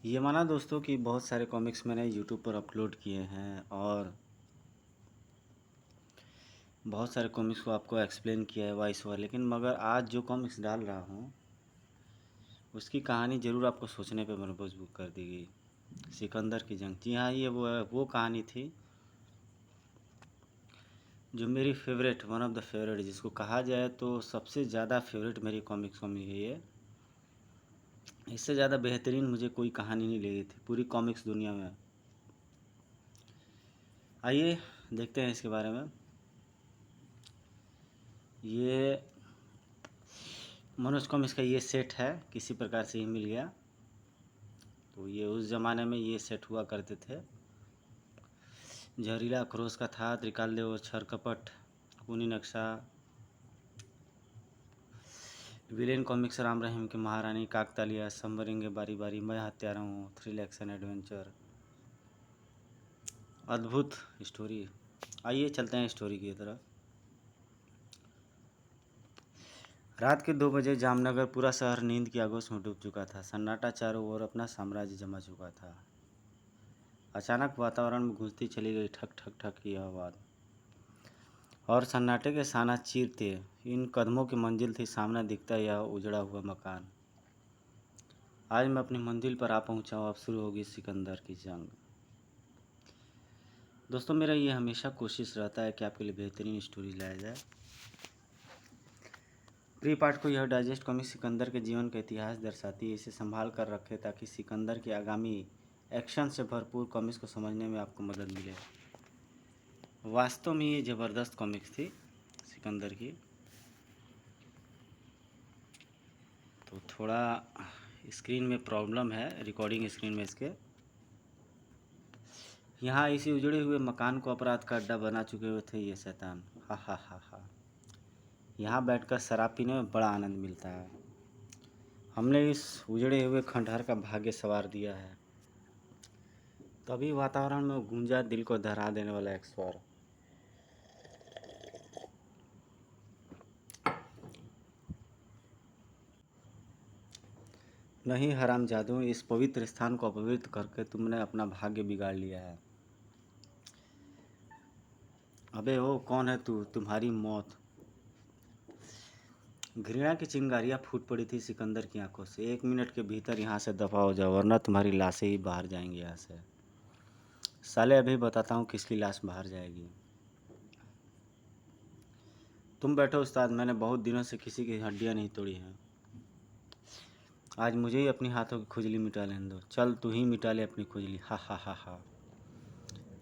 ये माना दोस्तों कि बहुत सारे कॉमिक्स मैंने यूट्यूब पर अपलोड किए हैं और बहुत सारे कॉमिक्स को आपको एक्सप्लेन किया है वॉइस ओवर, लेकिन मगर आज जो कॉमिक्स डाल रहा हूँ उसकी कहानी ज़रूर आपको सोचने पे मजबूर कर देगी। सिकंदर की जंग, जी हाँ, ये वो कहानी थी जो मेरी favourite, one of the favourite, जिसको कहा जाए तो सबसे ज़्यादा फेवरेट मेरी कॉमिक्स में है ये। इससे ज़्यादा बेहतरीन मुझे कोई कहानी नहीं लगी थी पूरी कॉमिक्स दुनिया में। आइए देखते हैं इसके बारे में। ये मनोज कॉमिक्स का ये सेट है, किसी प्रकार से ही मिल गया। तो ये उस ज़माने में ये सेट हुआ करते थे। जहरीला आक्रोश का था, त्रिकालदेव, छर कपट, खूनी नक्शा, विलेन कॉमिक्स, राम रहीम की महारानी, काकतालिया, संबरेंगे बारी बारी, मैं हत्यारा हूँ, थ्रिल एक्शन एडवेंचर, अद्भुत स्टोरी। आइए चलते हैं स्टोरी की तरफ। रात के 2 बजे जामनगर, पूरा शहर नींद की आगोश में डूब चुका था। सन्नाटा चारों ओर अपना साम्राज्य जमा चुका था। अचानक वातावरण में गूंजती चली गई ठक ठक ठक की आवाज़, और सन्नाटे के साना चीरते इन कदमों की मंजिल थी सामने दिखता यह उजड़ा हुआ मकान। आज मैं अपनी मंजिल पर आ पहुंचा हूँ, अब शुरू होगी सिकंदर की जंग। दोस्तों, मेरा ये हमेशा कोशिश रहता है कि आपके लिए बेहतरीन स्टोरी लाया जाए। प्री पार्ट को यह डाइजेस्ट कॉमिक सिकंदर के जीवन का इतिहास दर्शाती है। इसे संभाल कर रखें ताकि सिकंदर के आगामी एक्शन से भरपूर कॉमिक्स को समझने में आपको मदद मिले। वास्तव में ये ज़बरदस्त कॉमिक्स थी सिकंदर की। तो थोड़ा स्क्रीन में प्रॉब्लम है, रिकॉर्डिंग स्क्रीन में इसके। यहाँ इसी उजड़े हुए मकान को अपराध का अड्डा बना चुके हुए थे ये शैतान। हा हा हा हा। यहाँ बैठकर शराब पीने में बड़ा आनंद मिलता है। हमने इस उजड़े हुए खंडहर का भाग्य संवार दिया है। तभी वातावरण में गूंजा दिल को दहला देने वाला एक स्वर। नहीं हरामजादों, इस पवित्र स्थान को अपवित्र करके तुमने अपना भाग्य बिगाड़ लिया है। अबे ओ कौन है तू? तुम्हारी मौत। घृणा की चिंगारियां फूट पड़ी थी सिकंदर की आंखों से। 1 मिनट के भीतर यहाँ से दफा हो जाओ, वरना तुम्हारी लाशें ही बाहर जाएंगी यहाँ से। साले, अभी बताता हूँ किसकी लाश बाहर जाएगी। तुम बैठो उस्ताद, मैंने बहुत दिनों से किसी की हड्डियाँ नहीं तोड़ी हैं। आज मुझे ही अपनी हाथों की खुजली मिटा लेने दो। चल तू ही मिटा ले अपनी खुजली। हा हा हा हा।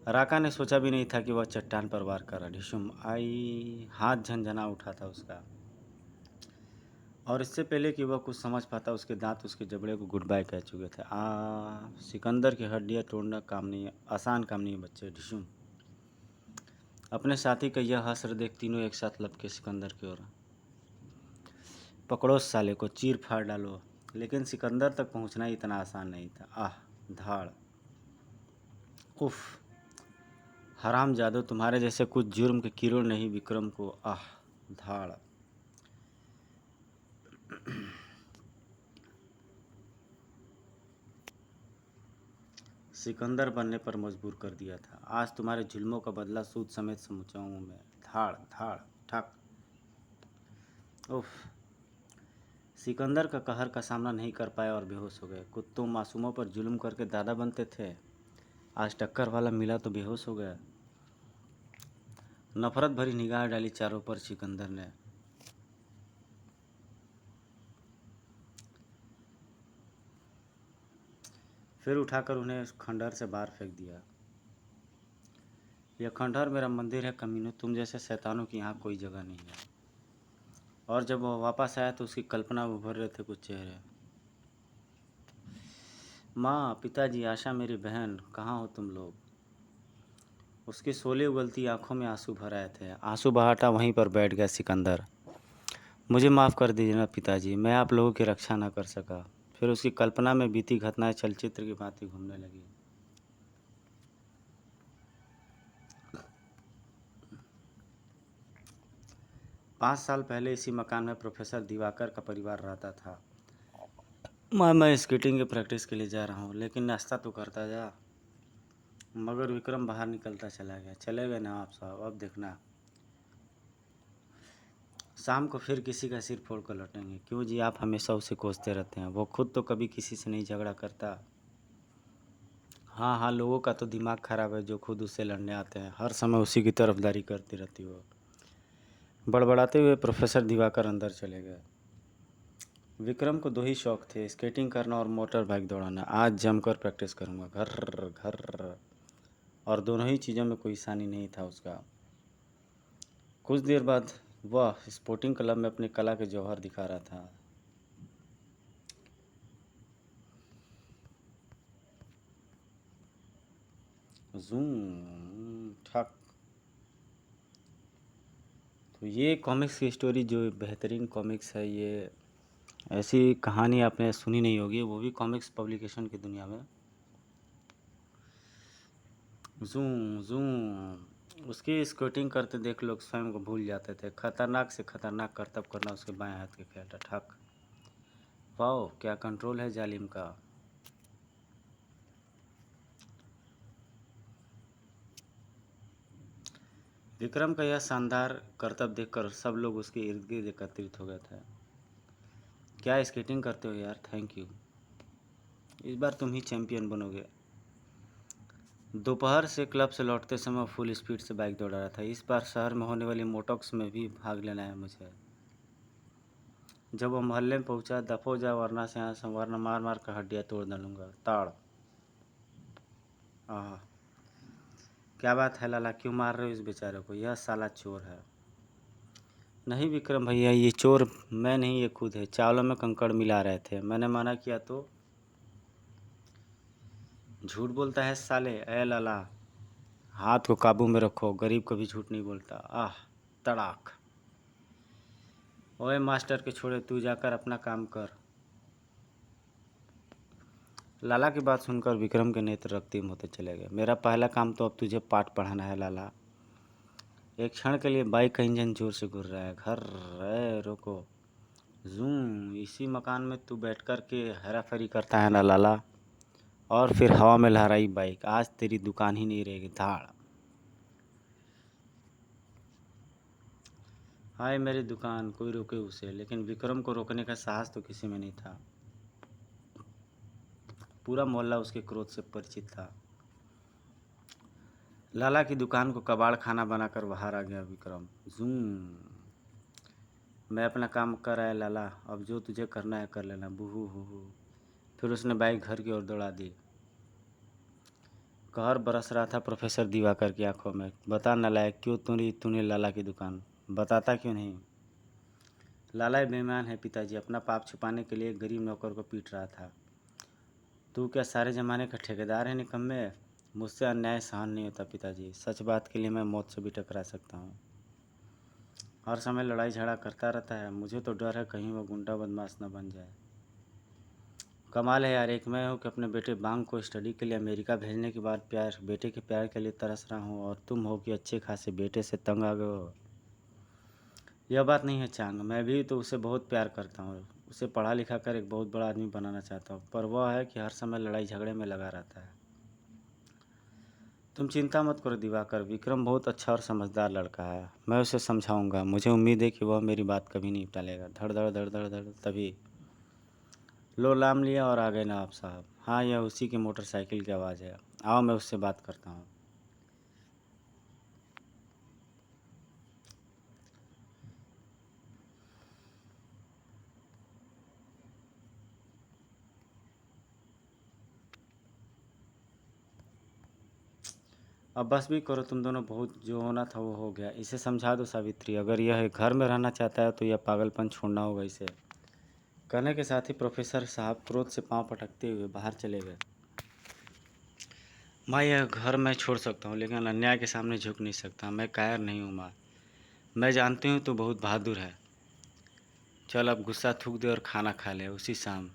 राका ने सोचा भी नहीं था कि वह चट्टान पर वार कर रहा। ढिशुम आई, हाथ झनझना उठा था उसका, और इससे पहले कि वह कुछ समझ पाता उसके दांत उसके जबड़े को गुड बाय कह चुके थे। सिकंदर की हड्डियाँ तोड़ना काम नहीं है, आसान काम नहीं है बच्चे। ढिशुम अपने साथी का यह हश्र देख तीनों एक साथ लपके सिकंदर की ओर। पकड़ो साले को, चीर फाड़ डालो। लेकिन सिकंदर तक पहुंचना इतना आसान नहीं था। धाड़, उफ, हराम जादो, तुम्हारे जैसे कुछ जुर्म के किरण नहीं विक्रम को। धाड़। सिकंदर बनने पर मजबूर कर दिया था। आज तुम्हारे जुल्मों का बदला सूद समेत समझाऊँ मैं। धाड़ धाड़ ठक। उफ। सिकंदर का कहर का सामना नहीं कर पाए और बेहोश हो गए। कुत्तों मासूमों पर जुल्म करके दादा बनते थे, आज टक्कर वाला मिला तो बेहोश हो गया। नफरत भरी निगाह डाली चारों पर सिकंदर ने। फिर उठाकर उन्हें खंडहर से बाहर फेंक दिया। यह खंडहर मेरा मंदिर है कमीनों, तुम जैसे शैतानों की यहाँ कोई जगह नहीं है। और जब वह वापस आया तो उसकी कल्पना में उभर रहे थे कुछ चेहरे। माँ, पिताजी, आशा मेरी बहन, कहाँ हो तुम लोग? उसकी सोले उगलती आंखों में आंसू भर आए थे। आंसू बहाता वहीं पर बैठ गया सिकंदर। मुझे माफ़ कर दीजिए ना पिताजी, मैं आप लोगों की रक्षा न कर सका। फिर उसकी कल्पना में बीती घटनाएं चलचित्र की भांति घूमने लगी। 5 साल पहले इसी मकान में प्रोफेसर दिवाकर का परिवार रहता था। मैं स्केटिंग की प्रैक्टिस के लिए जा रहा हूँ, लेकिन नाश्ता तो करता जा। मगर विक्रम बाहर निकलता चला गया। चले गए ना आप साहब, अब देखना शाम को फिर किसी का सिर फोड़ कर लौटेंगे। क्यों जी, आप हमेशा उसे कोसते रहते हैं। वो खुद तो कभी किसी से नहीं झगड़ा करता। हाँ हाँ, लोगों का तो दिमाग खराब है जो खुद उससे लड़ने आते हैं। हर समय उसी की तरफदारी करती रहती हो। बड़बड़ाते हुए प्रोफेसर दिवाकर अंदर चले गए। विक्रम को दो ही शौक थे, स्केटिंग करना और मोटर बाइक दौड़ाना। आज जमकर प्रैक्टिस करूँगा, घर घर। और दोनों ही चीज़ों में कोई आसानी नहीं था उसका। कुछ देर बाद वह स्पोर्टिंग क्लब में अपनी कला के जौहर दिखा रहा था। जूम ठक। तो ये कॉमिक्स की स्टोरी जो बेहतरीन कॉमिक्स है, ये ऐसी कहानी आपने सुनी नहीं होगी, वो भी कॉमिक्स पब्लिकेशन की दुनिया में। Zoom zoom. उसकी स्केटिंग करते देख लोग स्वयं को भूल जाते थे। खतरनाक से खतरनाक करतब करना उसके बाएं हाथ के खेल था। ठक। वाओ, क्या कंट्रोल है जालिम का। विक्रम का यह शानदार करतब देखकर सब लोग उसके इर्द गिर्द एकत्रित हो गए थे। क्या स्केटिंग करते हो यार, थैंक यू। इस बार तुम ही चैंपियन बनोगे। दोपहर से क्लब से लौटते समय फुल स्पीड से बाइक दौड़ा रहा था। इस बार शहर में होने वाली मोटॉक्स में भी भाग लेना है मुझे। जब वो मोहल्ले में पहुंचा, दफो जा वरना से यहाँ से, वरना मार मार कर हड्डियाँ तोड़ डालूंगा। ताड़। आह, क्या बात है लाला, क्यों मार रहे हो इस बेचारे को। यह साला चोर है। नहीं विक्रम भैया, ये चोर मैं नहीं, ये खुद है। चावलों में कंकड़ मिला रहे थे, मैंने मना किया तो। झूठ बोलता है साले। ए लाला, हाथ को काबू में रखो, गरीब कभी झूठ नहीं बोलता। आह, तड़ाक। ओए मास्टर के छोड़े, तू जाकर अपना काम कर। लाला की बात सुनकर विक्रम के नेत्र रক্তিम होते चले गए। मेरा पहला काम तो अब तुझे पाठ पढ़ाना है लाला। एक क्षण के लिए बाइक का इंजन जोर से घूर रहा है। घर रोको। जूम। इसी मकान में तू बैठ कर के हेरा फेरी करता है ना लाला। और फिर हवा में लहराई बाइक। आज तेरी दुकान ही नहीं रहेगी। धाड़। हाय मेरी दुकान, कोई रोके उसे। लेकिन विक्रम को रोकने का साहस तो किसी में नहीं था। पूरा मोहल्ला उसके क्रोध से परिचित था। लाला की दुकान को कबाड़ खाना बनाकर बाहर आ गया विक्रम। जूम। मैं अपना काम कर आया लाला, अब जो तुझे करना है कर लेना। बूहू हू। फिर उसने बाइक घर की ओर दौड़ा दी। कहर बरस रहा था प्रोफेसर दिवाकर की आंखों में। बता नालायक, क्यों तूने लाला की दुकान। बताता क्यों नहीं। लाला बेईमान है पिताजी, अपना पाप छुपाने के लिए गरीब नौकर को पीट रहा था। तू क्या सारे ज़माने का ठेकेदार है निकम्मे। मुझसे अन्याय सहन नहीं होता पिताजी। सच बात के लिए मैं मौत से भी टकरा सकता हूँ। हर समय लड़ाई झगड़ा करता रहता है। मुझे तो डर है कहीं वो गुंडा बदमाश न बन जाए। कमाल है यार, एक मैं हूँ कि अपने बेटे बांग को स्टडी के लिए अमेरिका भेजने के बाद बेटे के प्यार के लिए तरस रहा हूँ, और तुम हो कि अच्छे खासे बेटे से तंग आ गए हो। यह बात नहीं है चांग, मैं भी तो उसे बहुत प्यार करता हूँ। उसे पढ़ा लिखा कर एक बहुत बड़ा आदमी बनाना चाहता हूँ, पर वह है कि हर समय लड़ाई झगड़े में लगा रहता है। तुम चिंता मत करो दिवाकर, विक्रम बहुत अच्छा और समझदार लड़का है। मैं उसे समझाऊंगा। मुझे उम्मीद है कि वह मेरी बात कभी नहीं टालेगा। धड़ धड़ धड़ धड़ धड़। तभी लो लाम लिया और आ गए नवाब साहब। हाँ, यह उसी की मोटरसाइकिल की आवाज़ है। आओ मैं उससे बात करता हूँ। अब बस भी करो तुम दोनों, बहुत जो होना था वो हो गया। इसे समझा दो सावित्री, अगर यह घर में रहना चाहता है तो यह पागलपन छोड़ना होगा इसे। कहने के साथ ही प्रोफेसर साहब क्रोध से पांव पटकते हुए बाहर चले गए। माँ, यह घर मैं छोड़ सकता हूँ, लेकिन अन्याय के सामने झुक नहीं सकता। मैं कायर नहीं हूँ माँ। मैं जानती हूँ तू बहुत बहादुर है। चल अब गुस्सा थूक दे और खाना खा ले उसी शाम।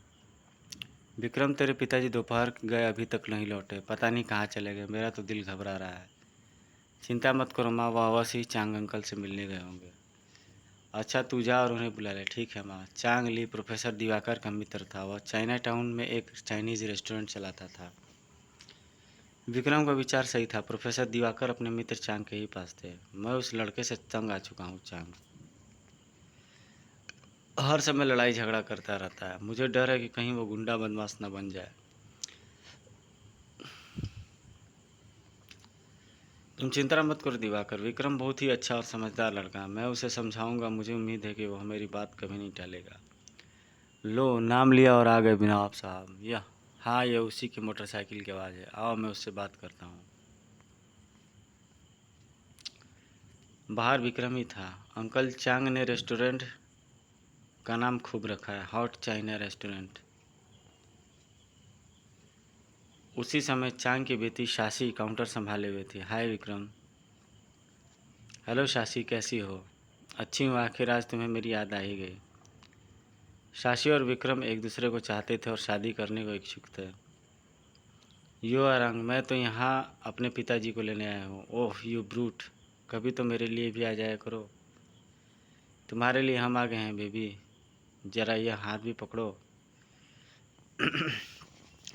विक्रम, तेरे पिताजी दोपहर गए, अभी तक नहीं लौटे। पता नहीं कहाँ चले गए। मेरा तो दिल घबरा रहा है। चिंता मत करो माँ, वह अवश्य ही चांग अंकल से मिलने गए होंगे। अच्छा तू जा और उन्हें बुला ले। ठीक है माँ। चांग ली प्रोफेसर दिवाकर का मित्र था। वह चाइना टाउन में एक चाइनीज़ रेस्टोरेंट चलाता था। विक्रम का विचार सही था। प्रोफेसर दिवाकर अपने मित्र चांग के ही पास थे। मैं उस लड़के से तंग आ चुका हूँ। चांग हर समय लड़ाई झगड़ा करता रहता है। मुझे डर है कि कहीं वो गुंडा बदमाश न बन जाए। तुम चिंता मत करो दिवाकर, विक्रम बहुत ही अच्छा और समझदार लड़का है। मैं उसे समझाऊंगा। मुझे उम्मीद है कि वह मेरी बात कभी नहीं टालेगा। लो नाम लिया और आ गए बिना आप साहब। यह हाँ, यह उसी की मोटरसाइकिल की आवाज़ है। आओ मैं उससे बात करता हूँ। बाहर विक्रम ही था। अंकल चांग ने रेस्टोरेंट का नाम खूब रखा है, हॉट चाइना रेस्टोरेंट। उसी समय चांग की बेटी शाशी काउंटर संभाले हुए थी। हाय विक्रम। हेलो शाशी, कैसी हो? अच्छी हूँ। आखिर आज तुम्हें मेरी याद आ ही गई। शाशी और विक्रम एक दूसरे को चाहते थे और शादी करने को इच्छुक थे। यो अरंग, मैं तो यहाँ अपने पिताजी को लेने आया हूँ। ओह यू ब्रूट, कभी तो मेरे लिए भी आ जाया करो। तुम्हारे लिए हम आ गए हैं बेबी, ज़रा यह हाथ भी पकड़ो।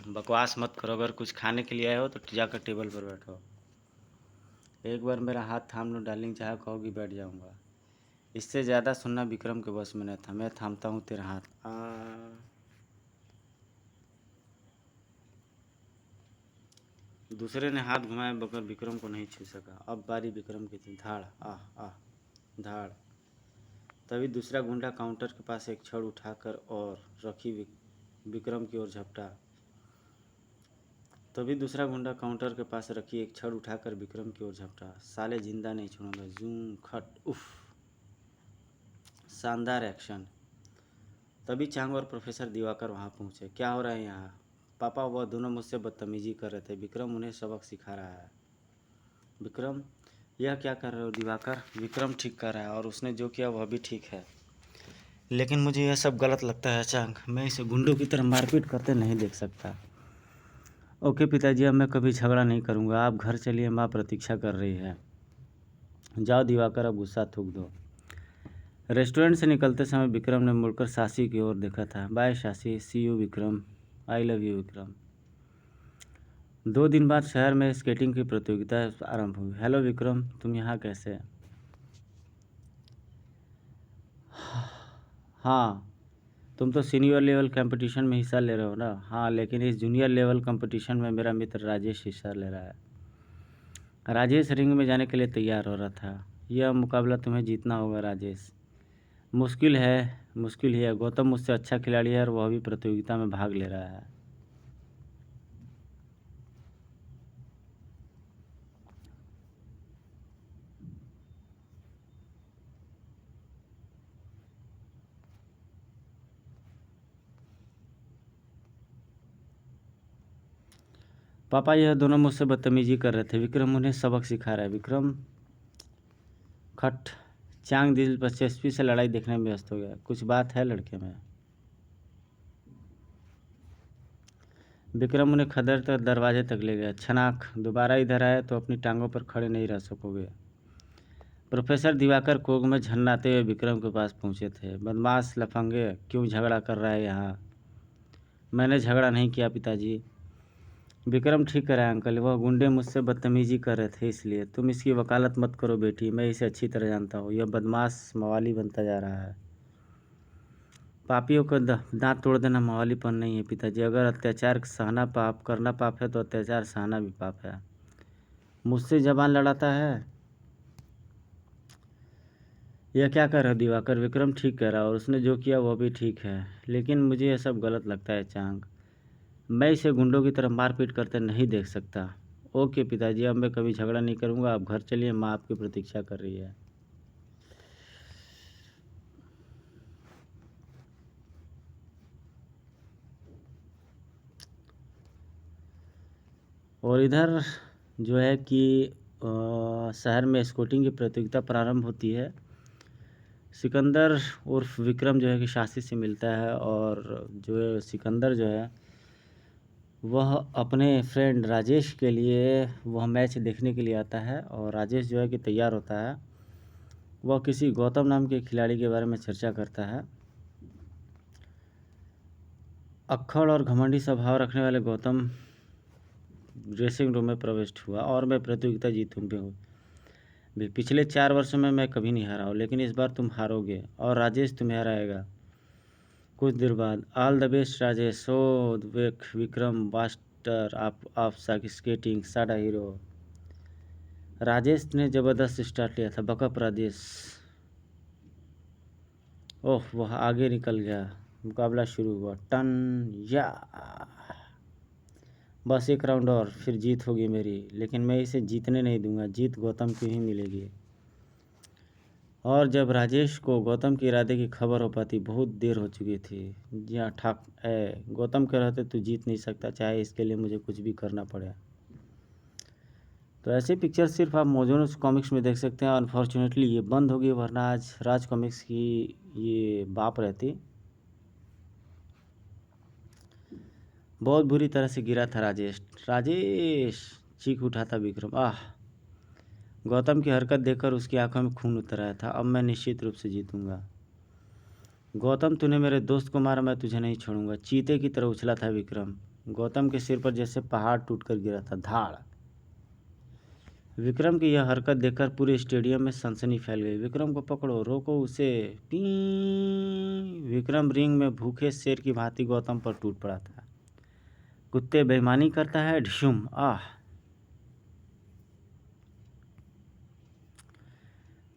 बकवास मत करो। अगर कुछ खाने के लिए आए हो तो जाकर टेबल पर बैठो। एक बार मेरा हाथ थाम लो डार्लिंग, चाहे कहोगी बैठ जाऊँगा। इससे ज़्यादा सुनना विक्रम के बस में न था। मैं थामता हूँ तेरा हाथ। दूसरे ने हाथ घुमाए बगैर विक्रम को नहीं छू सका। अब बारी विक्रम की थी। धाड़ आह आह धाड़। तभी दूसरा गुंडा काउंटर के पास एक छड़ उठाकर और रखी विक्रम की ओर झपटा। तभी दूसरा गुंडा काउंटर के पास रखी एक छड़ उठाकर विक्रम की ओर झपटा। साले जिंदा नहीं छोड़ूंगा। जूम खट उफ, शानदार एक्शन। तभी चांग और प्रोफेसर दिवाकर वहां पहुंचे। क्या हो रहा है यहाँ? पापा, वह दोनों मुझसे बदतमीजी कर रहे थे। विक्रम उन्हें सबक सिखा रहा है। विक्रम, यह क्या कर रहे हो दिवाकर? विक्रम ठीक कर रहा है और उसने जो किया वह भी ठीक है, लेकिन मुझे यह सब गलत लगता है चांग। मैं इसे गुंडों की तरह मारपीट करते नहीं देख सकता। ओके पिताजी, अब मैं कभी झगड़ा नहीं करूँगा। आप घर चलिए, माँ प्रतीक्षा कर रही है। जाओ दिवाकर, अब गुस्सा थूक दो। रेस्टोरेंट से निकलते समय विक्रम ने मुड़कर शाशी की ओर देखा था। Bye Shashi, see you Vikram, I love you Vikram. 2 दिन बाद शहर में स्केटिंग की प्रतियोगिता आरंभ हुई। हेलो विक्रम, तुम यहाँ कैसे? हाँ, तुम तो सीनियर लेवल कंपटीशन में हिस्सा ले रहे हो ना? हाँ, लेकिन इस जूनियर लेवल कंपटीशन में मेरा मित्र राजेश हिस्सा ले रहा है। राजेश रिंग में जाने के लिए तैयार हो रहा था। यह मुकाबला तुम्हें जीतना होगा राजेश। मुश्किल है, मुश्किल ही है। गौतम मुझसे अच्छा खिलाड़ी है और वह भी प्रतियोगिता में भाग ले रहा है। पापा, यह दोनों मुझसे बदतमीजी कर रहे थे। विक्रम उन्हें सबक सिखा रहा है। विक्रम खट। चांग दिलचस्पी से लड़ाई देखने में व्यस्त हो गया। कुछ बात है लड़के में? विक्रम उन्हें खदेड़ कर दरवाजे तक ले गया। छनाक, दोबारा इधर आए तो अपनी टांगों पर खड़े नहीं रह सकोगे। प्रोफेसर दिवाकर कोग में झन्नाते हुए विक्रम के पास पहुंचे थे। बदमाश लफंगे, क्यों झगड़ा कर रहा है यहाँ? मैंने झगड़ा नहीं किया पिताजी। विक्रम ठीक करा है अंकल, वह गुंडे मुझसे बदतमीजी कर रहे थे इसलिए। तुम इसकी वकालत मत करो बेटी, मैं इसे अच्छी तरह जानता हूँ। यह बदमाश मवाली बनता जा रहा है। पापियों का दांत तोड़ देना मवालीपन नहीं है पिताजी। अगर अत्याचार सहना पाप, करना पाप है तो अत्याचार सहना भी पाप है। मुझसे जबान लड़ाता है। यह क्या कर रहा है दिवाकर? विक्रम ठीक कह रहा है और उसने जो किया वह भी ठीक है, लेकिन मुझे यह सब गलत लगता है चांग। मैं इसे गुंडों की तरह मारपीट करते नहीं देख सकता। ओके पिताजी, अब मैं कभी झगड़ा नहीं करूँगा। आप घर चलिए, माँ आपकी प्रतीक्षा कर रही है। और इधर जो है कि शहर में स्केटिंग की प्रतियोगिता प्रारंभ होती है। सिकंदर उर्फ विक्रम जो है कि शाशी से मिलता है और जो है सिकंदर जो है वह अपने फ्रेंड राजेश के लिए वह मैच देखने के लिए आता है और राजेश जो है कि तैयार होता है वह किसी गौतम नाम के खिलाड़ी के बारे में चर्चा करता है। अक्खड़ और घमंडी स्वभाव रखने वाले गौतम ड्रेसिंग रूम में प्रविष्ट हुआ और मैं प्रतियोगिता जीतूं भी। पिछले 4 वर्षों में मैं कभी नहीं हारा हूँ, लेकिन इस बार तुम हारोगे और राजेश तुम्हें हराएगा। कुछ देर बाद, all the best Rajesh, so Vikram master of skating, साडा हीरो। राजेश ने ज़बरदस्त स्टार्ट लिया था। बकअप राजेश। ओह, वह आगे निकल गया। मुकाबला शुरू हुआ। टन या बस एक राउंड और फिर जीत होगी मेरी, लेकिन मैं इसे जीतने नहीं दूंगा। जीत गौतम की ही मिलेगी। और जब राजेश को गौतम के इरादे की खबर हो पाती, बहुत देर हो चुकी थी। जी हाँ, ठाक है। गौतम के रहते तू जीत नहीं सकता, चाहे इसके लिए मुझे कुछ भी करना पड़े। तो ऐसे पिक्चर सिर्फ आप मौजूद कॉमिक्स में देख सकते हैं। अनफॉर्चुनेटली ये बंद हो गई, वरना आज राज कॉमिक्स की ये बाप रहती। बहुत बुरी तरह से गिरा था राजेश। राजेश चीख उठा था विक्रम। आह! गौतम की हरकत देखकर उसकी आंखों में खून उतर आया था। अब मैं निश्चित रूप से जीतूंगा। गौतम, तूने मेरे दोस्त को मारा, मैं तुझे नहीं छोड़ूंगा। चीते की तरह उछला था विक्रम। गौतम के सिर पर जैसे पहाड़ टूटकर गिरा था। धाड़! विक्रम की यह हरकत देखकर पूरे स्टेडियम में सनसनी फैल गई। विक्रम को पकड़ो, रोको उसे। पी! विक्रम रिंग में भूखे शेर की भांति गौतम पर टूट पड़ा था। कुत्ते बेईमानी करता है। ढिशुम! आह!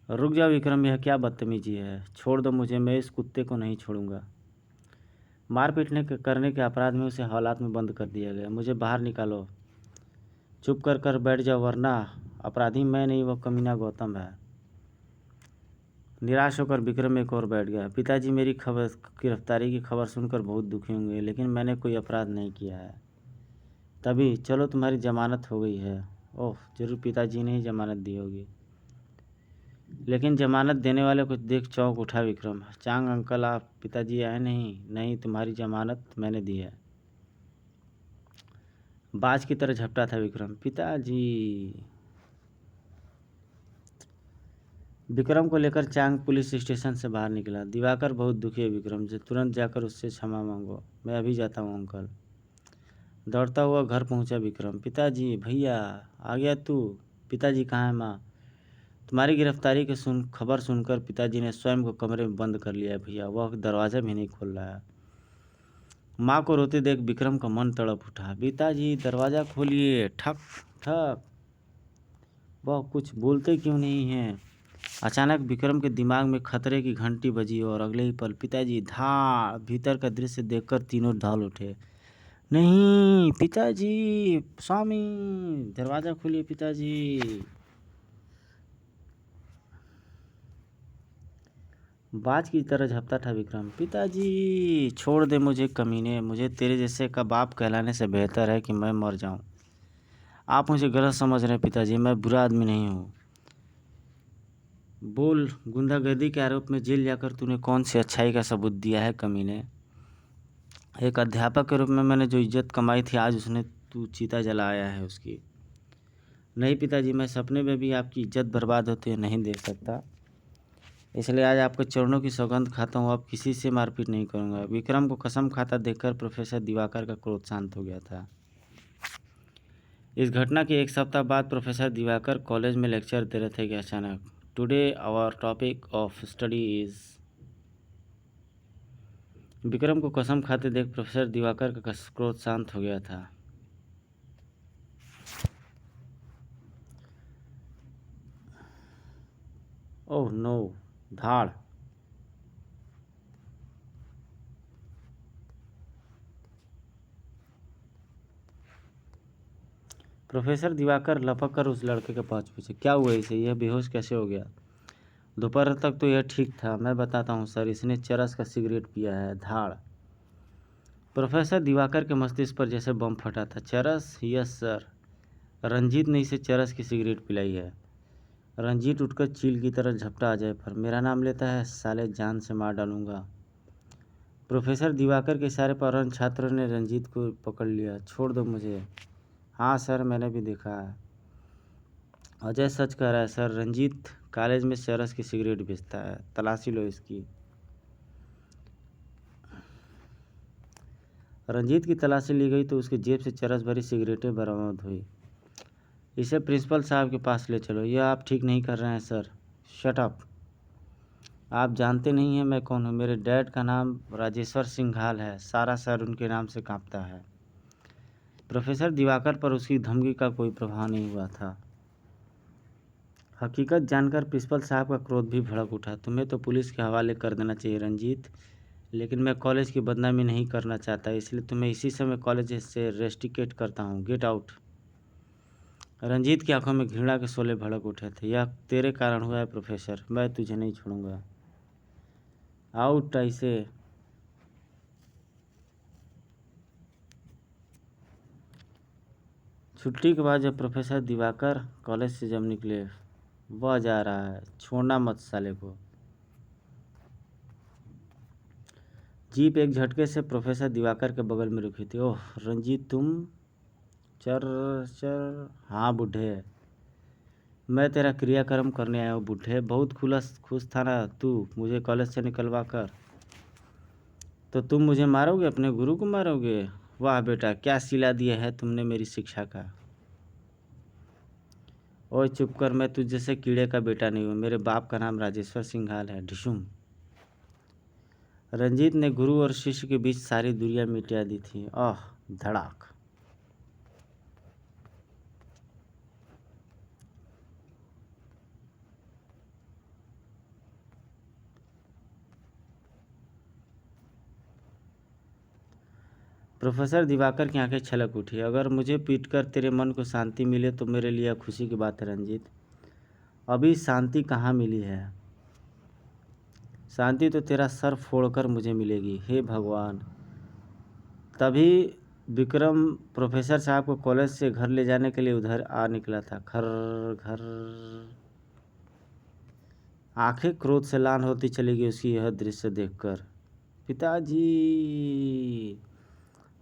रुक जा विक्रम, यह क्या बदतमीजी है। छोड़ दो मुझे, मैं इस कुत्ते को नहीं छोड़ूंगा। मार पीटने करने के अपराध में उसे हवालात में बंद कर दिया गया। मुझे बाहर निकालो। चुप कर बैठ जाओ, वरना अपराधी मैं नहीं, वह कमीना गौतम है। निराश होकर विक्रम एक और बैठ गया। पिताजी मेरी गिरफ्तारी की खबर सुनकर बहुत दुखी होंगे, लेकिन मैंने कोई अपराध नहीं किया है। तभी चलो, तुम्हारी जमानत हो गई है। ओह, जरूर पिताजी ने ही जमानत दी होगी। लेकिन जमानत देने वाले को देख चौंक उठा विक्रम। चांग अंकल, आप पिताजी आए नहीं? नहीं, तुम्हारी जमानत मैंने दी है। बाज की तरह झपटा था विक्रम। पिताजी! विक्रम को लेकर चांग पुलिस स्टेशन से बाहर निकला। दिवाकर बहुत दुखी है विक्रम से, तुरंत जाकर उससे क्षमा मांगो। मैं अभी जाता हूँ अंकल। दौड़ता हुआ घर पहुँचा विक्रम। पिताजी! भैया आ गया तू? पिताजी कहाँ है? माँ? तुम्हारी गिरफ्तारी की खबर सुनकर पिताजी ने स्वयं को कमरे में बंद कर लिया है भैया, वह दरवाज़ा भी नहीं खोल रहा है। माँ को रोते देख विक्रम का मन तड़प उठा। पिताजी दरवाज़ा खोलिए। ठक ठक। वह कुछ बोलते क्यों नहीं हैं? अचानक विक्रम के दिमाग में खतरे की घंटी बजी और अगले ही पल पिताजी धाड़! भीतर का दृश्य देखकर तीनों दौड़ उठे। नहीं पिताजी! स्वामी, दरवाज़ा खोलिए पिताजी! बाज की तरह झपटा था विक्रम। पिताजी! छोड़ दे मुझे कमीने, मुझे तेरे जैसे का बाप कहलाने से बेहतर है कि मैं मर जाऊं। आप मुझे गलत समझ रहे हैं पिताजी, मैं बुरा आदमी नहीं हूँ। बोल, गुंडागर्दी के आरोप में जेल जाकर तूने कौन सी अच्छाई का सबूत दिया है कमीने? एक अध्यापक के रूप में मैंने जो इज्जत कमाई थी, आज उसने तू चीता जलाया है उसकी। नहीं पिताजी, मैं सपने में भी आपकी इज्जत बर्बाद होते हुए नहीं देख सकता, इसलिए आज आपके चरणों की सौगंध खाता हूँ, अब किसी से मारपीट नहीं करूँगा। विक्रम को कसम खाता देखकर प्रोफेसर दिवाकर का क्रोध शांत हो गया था। इस घटना के एक सप्ताह बाद प्रोफेसर दिवाकर कॉलेज में लेक्चर दे रहे थे कि अचानक, today our topic of study is. Vikram को कसम खाते देख प्रोफेसर दिवाकर का क्रोध शांत हो गया था। Oh no! धाड़! प्रोफेसर दिवाकर लपक कर उस लड़के के पास पूछे, क्या हुआ इसे? यह बेहोश कैसे हो गया? दोपहर तक तो यह ठीक था। मैं बताता हूँ सर, इसने चरस का सिगरेट पिया है। धाड़! प्रोफेसर दिवाकर के मस्तिष्क पर जैसे बम फटा था। चरस? यस सर, रंजीत ने इसे चरस की सिगरेट पिलाई है। रंजीत उठकर चील की तरह झपटा अजय पर। मेरा नाम लेता है, साले जान से मार डालूंगा। प्रोफेसर दिवाकर के इशारे पर अन्य छात्रों ने रंजीत को पकड़ लिया। छोड़ दो मुझे। हाँ सर, मैंने भी देखा है। अजय सच कह रहा है सर, रंजीत कॉलेज में चरस की सिगरेट बेचता है, तलाशी लो इसकी। रंजीत की तलाशी ली गई तो उसकी जेब से चरस भरी सिगरेटें बरामद हुई। इसे प्रिंसिपल साहब के पास ले चलो। यह आप ठीक नहीं कर रहे हैं सर। Shut up. आप जानते नहीं हैं मैं कौन हूँ। मेरे डैड का नाम राजेश्वर सिंघाल है। सारा शहर उनके नाम से कांपता है। प्रोफेसर दिवाकर पर उसकी धमकी का कोई प्रभाव नहीं हुआ था। हकीकत जानकर प्रिंसिपल साहब का क्रोध भी भड़क उठा। तुम्हें तो पुलिस के हवाले कर देना चाहिए रंजीत, लेकिन मैं कॉलेज की बदनामी नहीं करना चाहता, इसलिए तुम्हें इसी समय कॉलेज से रेस्टिकेट करता हूँ। Get out. रंजीत की आंखों में घृणा के शोले भड़क उठे थे। यह तेरे कारण हुआ है प्रोफेसर, मैं तुझे नहीं छोड़ूंगा। आउट ऐसे। छुट्टी के बाद जब प्रोफेसर दिवाकर कॉलेज से जब निकले, वह जा रहा है, छोड़ना मत साले को। जीप एक झटके से प्रोफेसर दिवाकर के बगल में रुकी थी। ओह रंजीत तुम। चर चर। हाँ बूढ़े, मैं तेरा क्रियाक्रम करने आया हूँ बूढ़े। बहुत खुश था ना तू मुझे कॉलेज से निकलवा कर। तो तुम मुझे मारोगे, अपने गुरु को मारोगे? वाह बेटा, क्या सिला दिया है तुमने मेरी शिक्षा का। ओए चुप कर, मैं तुझ जैसे कीड़े का बेटा नहीं हूँ। मेरे बाप का नाम राजेश्वर सिंघाल है। ढिशुम। रंजीत ने गुरु और शिष्य के बीच सारी दूरियां मिटा दी थी। आह धड़ाक। प्रोफेसर दिवाकर की आंखें छलक उठी। अगर मुझे पीटकर तेरे मन को शांति मिले तो मेरे लिए खुशी की बात है रंजीत। अभी शांति कहाँ मिली है। शांति तो तेरा सर फोड़कर मुझे मिलेगी। हे भगवान। तभी विक्रम प्रोफेसर साहब को कॉलेज से घर ले जाने के लिए उधर आ निकला था। घर घर। आंखें क्रोध से लाल होती चली गई उसकी यह दृश्य देखकर। पिताजी।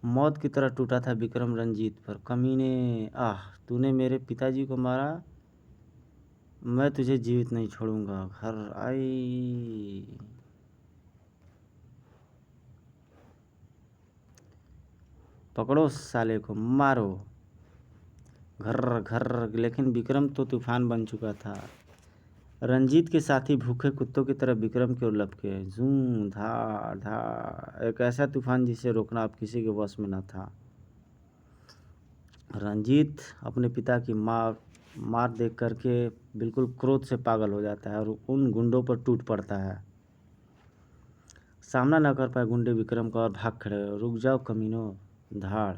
मौत की तरह टूटा था विक्रम रंजीत पर। कमीने, आह तूने मेरे पिताजी को मारा, मैं तुझे जीवित नहीं छोड़ूंगा। घर आई। पकड़ो साले को, मारो। घर घर। लेकिन विक्रम तो तूफान बन चुका था। रंजीत के साथी भूखे कुत्तों की तरह विक्रम की ओर लपके। जूं धाड़ धाड़। एक ऐसा तूफान जिसे रोकना अब किसी के वश में न था। रंजीत अपने पिता की मार देख करके बिल्कुल क्रोध से पागल हो जाता है और उन गुंडों पर टूट पड़ता है। सामना न कर पाए गुंडे विक्रम का और भाग खड़े। रुक जाओ कमीनों। धाड़।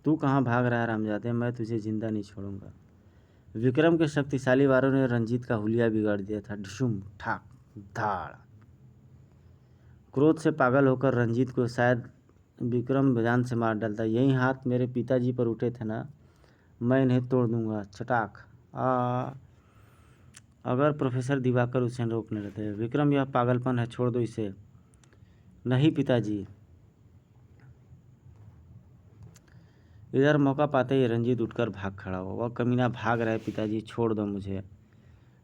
तू कहाँ भाग रहा है रामजादे, मैं तुझे जिंदा नहीं छोड़ूंगा। विक्रम के शक्तिशाली वारों ने रंजीत का हुलिया बिगाड़ दिया था। ढुशुम ठाक धाड़। क्रोध से पागल होकर रंजीत को शायद विक्रम जान से मार डालता। यही हाथ मेरे पिताजी पर उठे थे ना, मैं इन्हें तोड़ दूंगा। चटाक। अगर प्रोफेसर दिवाकर उसे रोकने रहते। विक्रम यह पागलपन है, छोड़ दो इसे। नहीं पिताजी। इधर मौका पाते ही रंजीत उठकर भाग खड़ा हुआ। वह कमीना भाग रहा है। पिताजी छोड़ दो मुझे।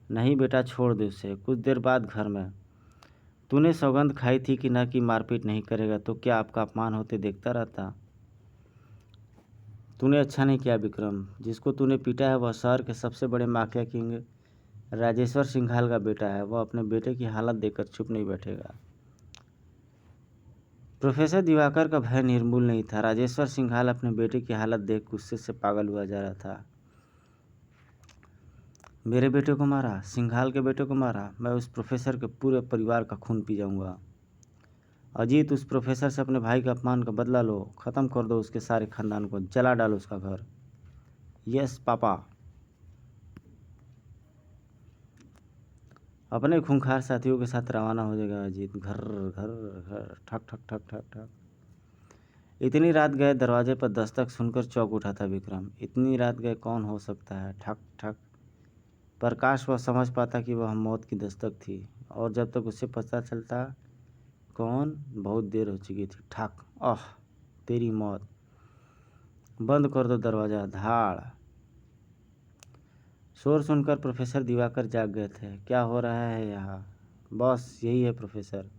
नहीं बेटा छोड़ दो उसे। कुछ देर बाद घर में। तूने सौगंध खाई थी कि न कि मारपीट नहीं करेगा, तो क्या आपका अपमान होते देखता रहता। तूने अच्छा नहीं किया विक्रम। जिसको तूने पीटा है वह शहर के सबसे बड़े माफिया किंग राजेश्वर सिंघाल का बेटा है। वह अपने बेटे की हालत देखकर चुप नहीं बैठेगा। प्रोफेसर दिवाकर का भय निर्मूल नहीं था। राजेश्वर सिंघाल अपने बेटे की हालत देख गुस्से से पागल हुआ जा रहा था। मेरे बेटे को मारा, सिंघाल के बेटे को मारा। मैं उस प्रोफेसर के पूरे परिवार का खून पी जाऊंगा। अजीत, उस प्रोफेसर से अपने भाई के अपमान का बदला लो। ख़त्म कर दो उसके सारे खानदान को। जला डालो उसका घर। Yes papa. अपने खूंखार साथियों के साथ रवाना हो जाएगा अजीत। घर घर घर, ठक ठक ठक ठक ठक। इतनी रात गए, दरवाजे पर दस्तक सुनकर चौंक उठा था विक्रम। इतनी रात गए कौन हो सकता है? ठक ठक। प्रकाश वह समझ पाता कि वह मौत की दस्तक थी, और जब तक उसे पता चलता कौन, बहुत देर हो चुकी थी। ठक। आह, तेरी मौत। बंद कर दो दरवाज़ा। धाड़। शोर सुनकर प्रोफेसर दिवाकर जाग गए थे। क्या हो रहा है यहाँ? बॉस, यही है प्रोफेसर।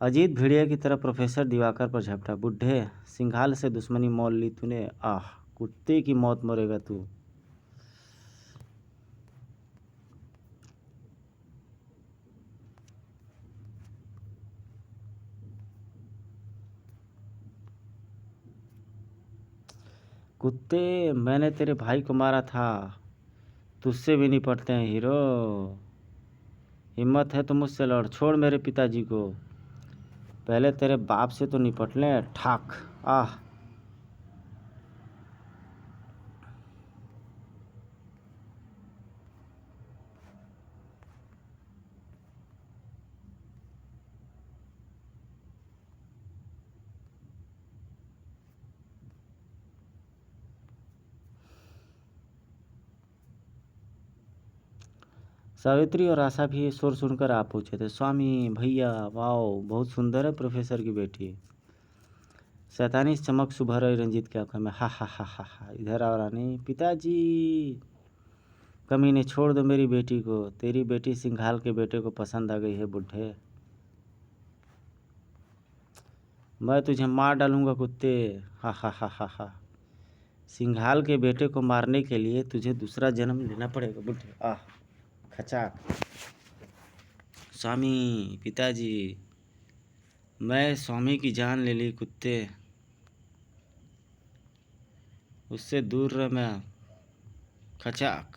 अजीत भेड़िया की तरह प्रोफेसर दिवाकर पर झपटा। बुढ़े, सिंघाल से दुश्मनी मोल ली तूने। आह, कुत्ते की मौत मरेगा तू। कुत्ते, मैंने तेरे भाई को मारा था। तुझसे भी निपटते हैं हीरो। हिम्मत है तो मुझसे लड़। छोड़ मेरे पिताजी को। पहले तेरे बाप से तो निपट लें। ठाक। आह। सावित्री और आशा भी ये शोर सुनकर आ पूछे थे। स्वामी, भैया, वाओ, बहुत सुंदर है प्रोफेसर की बेटी। शैतानी चमक सुभर रही रंजीत के आंखों में। हा हा हा हा हा। इधर आओ रानी। पिताजी। कमीने, छोड़ दो मेरी बेटी को। तेरी बेटी सिंघाल के बेटे को पसंद आ गई है बुढ़े। मैं तुझे मार डालूंगा कुत्ते। हा हा हा हा हा। सिंघाल के बेटे को मारने के लिए तुझे दूसरा जन्म लेना पड़ेगा बुढ़े। आह। खचाक। स्वामी, पिताजी, मैं स्वामी की जान ले ली कुत्ते। उससे दूर रह। मैं। खचाक।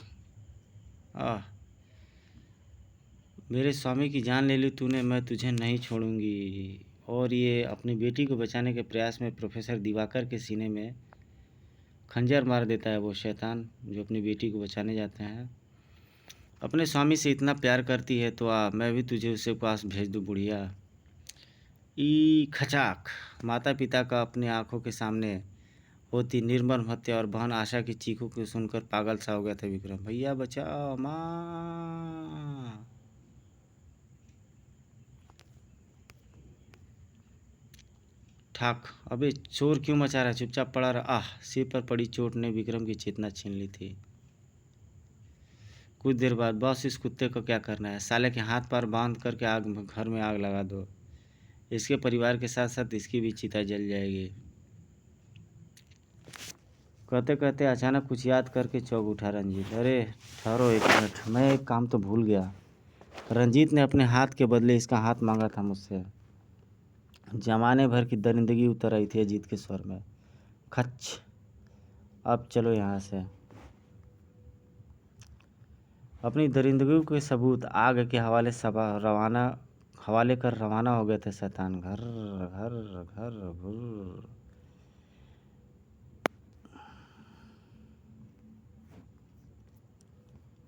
आह। मेरे स्वामी की जान ले ली तूने, मैं तुझे नहीं छोड़ूंगी। और ये अपनी बेटी को बचाने के प्रयास में प्रोफेसर दिवाकर के सीने में खंजर मार देता है वो शैतान जो अपनी बेटी को बचाने जाते हैं। अपने स्वामी से इतना प्यार करती है तो मैं भी तुझे उसके पास भेज दूँ बुढ़िया। ई खचाक। माता पिता का अपनी आंखों के सामने होती निर्मम हत्या और बहन आशा की चीखों को सुनकर पागल सा हो गया था विक्रम। भैया बचाओ, माँ। ठाक। अबे शोर क्यों मचा रहा है? चुपचाप पड़ा रहा। आह। सिर पर पड़ी चोट ने विक्रम की चेतना छीन ली थी। कुछ देर बाद, बॉस, इस कुत्ते को क्या करना है? साले के हाथ पैर बांध करके घर में आग लगा दो। इसके परिवार के साथ साथ इसकी भी चिता जल जाएगी। कहते कहते अचानक कुछ याद करके चौंक उठा रंजीत। अरे ठहरो एक मिनट, मैं एक काम तो भूल गया। रंजीत ने अपने हाथ के बदले इसका हाथ मांगा था मुझसे। जमाने भर की दरिंदगी उतर आई थी अजीत के स्वर में। खच। अब चलो यहाँ से। अपनी दरिंदगी के सबूत आग के हवाले कर रवाना हो गए थे शैतान। घर घर घर घुर।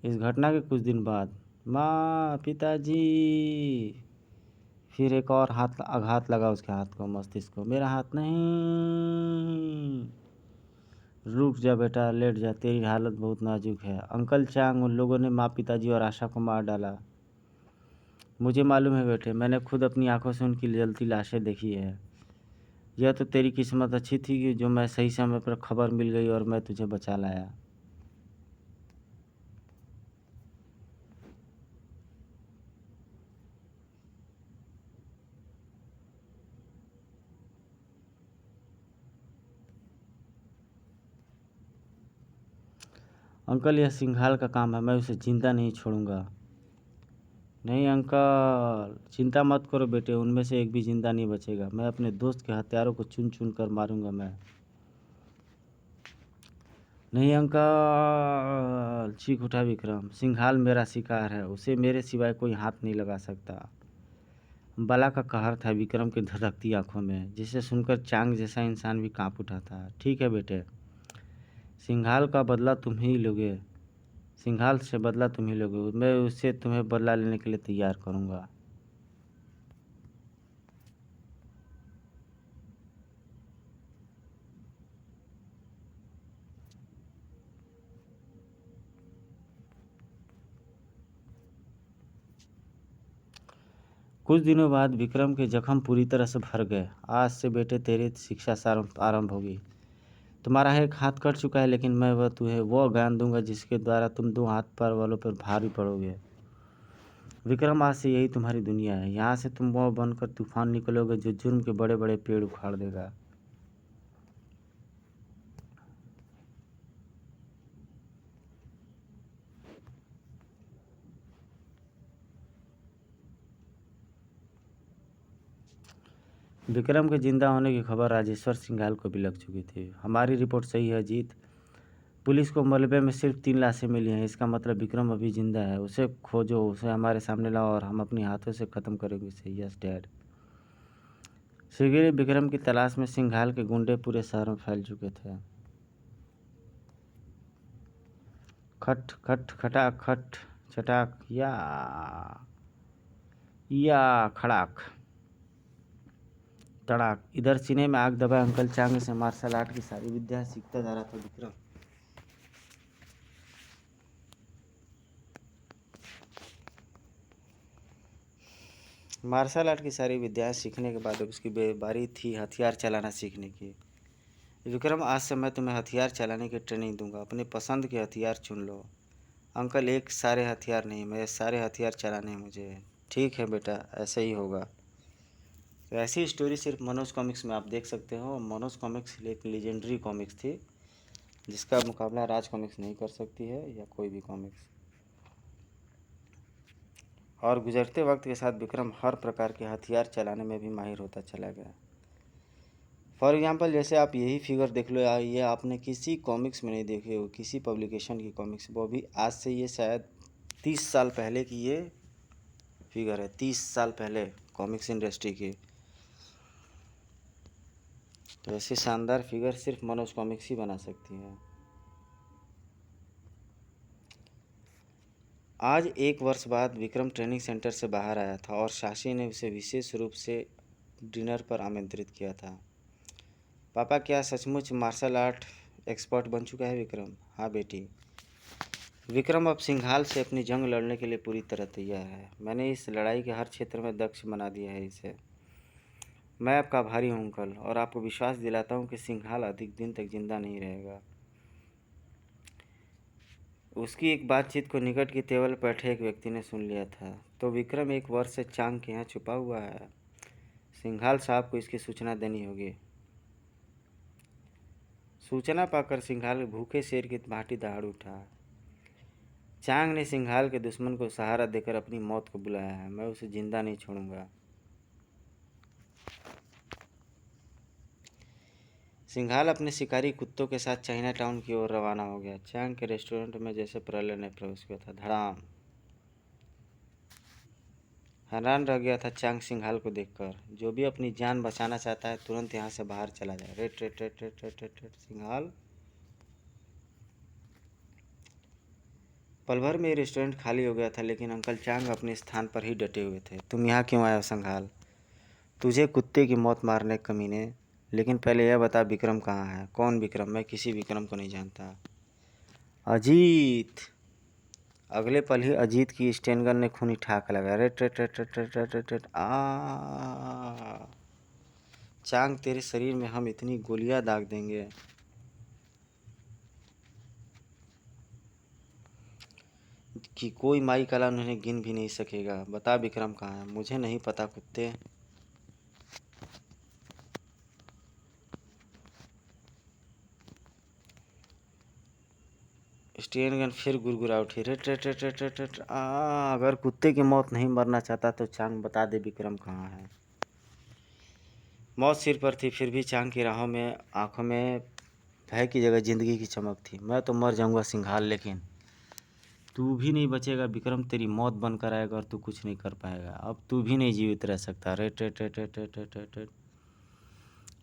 इस घटना के कुछ दिन बाद, माँ, पिताजी। फिर एक और आघात लगा उसके हाथ को, मस्तिष्क को। मेरा हाथ नहीं। रुक जा बेटा, लेट जा, तेरी हालत बहुत नाजुक है। अंकल चांग, उन लोगों ने माँ, पिताजी और आशा को मार डाला। मुझे मालूम है बेटे, मैंने खुद अपनी आंखों से उनकी जलती लाशें देखी है। यह तो तेरी किस्मत अच्छी थी कि जो मैं सही समय पर खबर मिल गई और मैं तुझे बचा लाया। अंकल, यह सिंघाल का काम है, मैं उसे जिंदा नहीं छोड़ूंगा। नहीं अंकल, चिंता मत करो बेटे, उनमें से एक भी जिंदा नहीं बचेगा। मैं अपने दोस्त के हथियारों को चुन चुन कर मारूंगा मैं। नहीं अंकल, चीख उठा विक्रम। सिंघाल मेरा शिकार है, उसे मेरे सिवाय कोई हाथ नहीं लगा सकता। बला का कहर था विक्रम की धधकती आंखों में, जिसे सुनकर चांग जैसा इंसान भी कांप उठा था। ठीक है बेटे, सिंघाल का बदला तुम ही लोगे। सिंघाल से बदला तुम ही लोगे, मैं उससे तुम्हें बदला लेने के लिए तैयार करूँगा। कुछ दिनों बाद विक्रम के जख्म पूरी तरह से भर गए। आज से बेटे तेरी शिक्षा आरंभ होगी। तुम्हारा एक हाथ कट चुका है, लेकिन मैं तुम्हें वो ज्ञान दूंगा जिसके द्वारा तुम दो हाथ पैर वालों पर भारी पड़ोगे। विक्रम, आज से यही तुम्हारी दुनिया है। यहाँ से तुम वो बनकर तूफान निकलोगे जो जुर्म के बड़े बड़े पेड़ उखाड़ देगा। विक्रम के जिंदा होने की खबर राजेश्वर सिंघाल को भी लग चुकी थी। हमारी रिपोर्ट सही है जीत। पुलिस को मलबे में सिर्फ 3 लाशें मिली हैं। इसका मतलब विक्रम अभी जिंदा है। उसे खोजो, उसे हमारे सामने लाओ और हम अपने हाथों से ख़त्म करेंगे उसे। Yes dad. शीघ्र विक्रम की तलाश में सिंघाल के गुंडे पूरे शहर में फैल चुके थे। खट खट खटाक खट चटाक या खड़ाक तड़ाक। इधर सीने में आग दबाए अंकल चांग से मार्शल आर्ट की सारी विद्या सीखता जा रहा था विक्रम। मार्शल आर्ट की सारी विद्याएं सीखने के बाद उसकी बारी थी हथियार चलाना सीखने की। विक्रम, आज से मैं तुम्हें हथियार चलाने की ट्रेनिंग दूंगा। अपनी पसंद के हथियार चुन लो। अंकल, एक सारे हथियार नहीं, मेरे सारे हथियार चलाने हैं मुझे। ठीक है बेटा, ऐसे ही होगा। तो ऐसी स्टोरी सिर्फ मनोज कॉमिक्स में आप देख सकते हो। मनोज कॉमिक्स एक लेजेंडरी कॉमिक्स थी जिसका मुकाबला राज कॉमिक्स नहीं कर सकती है या कोई भी कॉमिक्स। और गुजरते वक्त के साथ विक्रम हर प्रकार के हथियार चलाने में भी माहिर होता चला गया। फॉर एग्जांपल, जैसे आप यही फिगर देख लो, ये आपने किसी कॉमिक्स में नहीं देखे हो, किसी पब्लिकेशन की कॉमिक्स। वो भी आज से ये शायद 30 साल पहले की ये फिगर है। 30 साल पहले कॉमिक्स इंडस्ट्री की। तो ऐसी शानदार फिगर सिर्फ मनोज कॉमिक्स ही बना सकती है। आज 1 वर्ष बाद विक्रम ट्रेनिंग सेंटर से बाहर आया था और शाशी ने उसे विशेष रूप से डिनर पर आमंत्रित किया था। पापा, क्या सचमुच मार्शल आर्ट एक्सपर्ट बन चुका है विक्रम? हाँ बेटी। विक्रम अब सिंघाल से अपनी जंग लड़ने के लिए पूरी तरह तैयार है। मैंने इस लड़ाई के हर क्षेत्र में दक्ष बना दिया है इसे। मैं आपका आभारी हूँ अंकल, और आपको विश्वास दिलाता हूँ कि सिंघाल अधिक दिन तक जिंदा नहीं रहेगा। उसकी एक बातचीत को निकट की टेबल पर बैठे एक व्यक्ति ने सुन लिया था। तो विक्रम 1 वर्ष से चांग के यहाँ छुपा हुआ है। सिंघाल साहब को इसकी सूचना देनी होगी। सूचना पाकर सिंघाल भूखे शेर की भांति दहाड़ उठा। चांग ने सिंघाल के दुश्मन को सहारा देकर अपनी मौत को बुलाया है। मैं उसे जिंदा नहीं छोड़ूंगा। सिंघाल अपने शिकारी कुत्तों के साथ चाइना टाउन की ओर रवाना हो गया। चांग के रेस्टोरेंट में जैसे प्रलय ने प्रवेश किया था। धड़ाम। हैरान रह गया था चांग सिंघाल को देखकर। जो भी अपनी जान बचाना चाहता है तुरंत यहाँ से बाहर चला जाए। रेट रेट रेट रेट रेट रेट रेट सिंघाल। पल भर में रेस्टोरेंट खाली हो गया था, लेकिन अंकल चांग अपने स्थान पर ही डटे हुए थे। तुम यहाँ क्यों आए हो सिंघाल? तुझे कुत्ते की मौत मारने कमीने। लेकिन पहले यह बता, विक्रम कहाँ है? कौन विक्रम? मैं किसी विक्रम को नहीं जानता। अजीत। अगले पल ही अजीत की स्टेनगन ने खूनी ठाक लगाया। रेट रेट रेट रेट रेट रेट रेट रेट आ चांग, तेरे शरीर में हम इतनी गोलियां दाग देंगे कि कोई माई काला उन्हें गिन भी नहीं सकेगा। बता विक्रम कहाँ है? मुझे नहीं पता कुत्ते। स्टेनगन फिर गुरगुरा उठी। रेट रेट रेट रेट रेट रेट अगर कुत्ते की मौत नहीं मरना चाहता तो चांग बता दे विक्रम कहाँ है। मौत सिर पर थी, फिर भी चांग की राहों में आंखों में भय की जगह जिंदगी की चमक थी। मैं तो मर जाऊंगा सिंघाल, लेकिन तू भी नहीं बचेगा विक्रम। तेरी मौत बनकर आएगा और तू कुछ नहीं कर पाएगा। अब तू भी नहीं जीवित रह सकता। रेट रेट रेट रेट रेट रेट रेट रेट।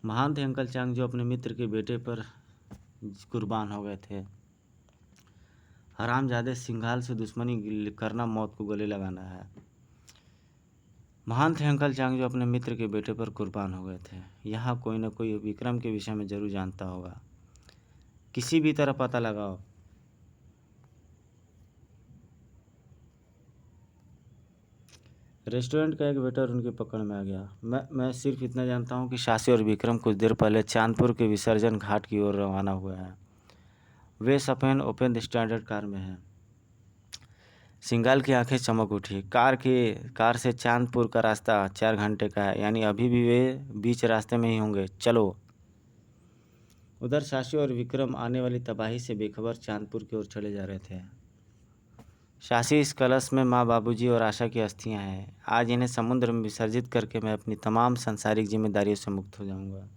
महान थे अंकल चांग, जो अपने मित्र के बेटे पर कुर्बान हो गए थे। हरामजादे, सिंघाल से दुश्मनी करना मौत को गले लगाना है। महान थे अंकल चांग जो अपने मित्र के बेटे पर कुर्बान हो गए थे। यहाँ कोई न कोई विक्रम के विषय में जरूर जानता होगा, किसी भी तरह पता लगाओ। रेस्टोरेंट का एक वेटर उनकी पकड़ में आ गया। मैं सिर्फ इतना जानता हूँ कि शासी और विक्रम कुछ देर पहले चांदपुर के विसर्जन घाट की ओर रवाना हुए हैं। वे सफेद ओपन स्टैंडर्ड कार में हैं। सिंघाल की आंखें चमक उठी। कार से चांदपुर का रास्ता 4 घंटे का है, यानी अभी भी वे बीच रास्ते में ही होंगे। चलो। उधर शासी और विक्रम आने वाली तबाही से बेखबर चांदपुर की ओर चले जा रहे थे। शासी, इस कलश में माँ, बाबूजी और आशा की अस्थियां हैं। आज इन्हें समुद्र में विसर्जित करके मैं अपनी तमाम सांसारिक जिम्मेदारियों से मुक्त हो जाऊंगा।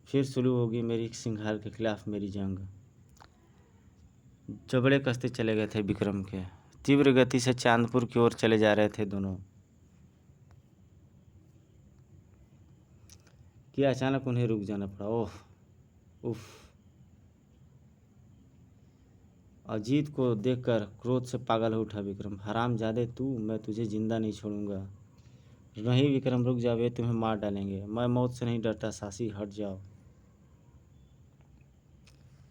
फिर शुरू होगी मेरी सिंघाल के खिलाफ मेरी जंग। जबड़े कसते चले गए थे विक्रम के। तीव्र गति से चांदपुर की ओर चले जा रहे थे दोनों कि अचानक उन्हें रुक जाना पड़ा। ओह उफ। अजीत को देखकर क्रोध से पागल हो उठा विक्रम। हरामजादे तू, मैं तुझे जिंदा नहीं छोड़ूंगा। नहीं विक्रम, रुक जाओ, वे तुम्हें मार डालेंगे। मैं मौत से नहीं डरता सासी, हट जाओ।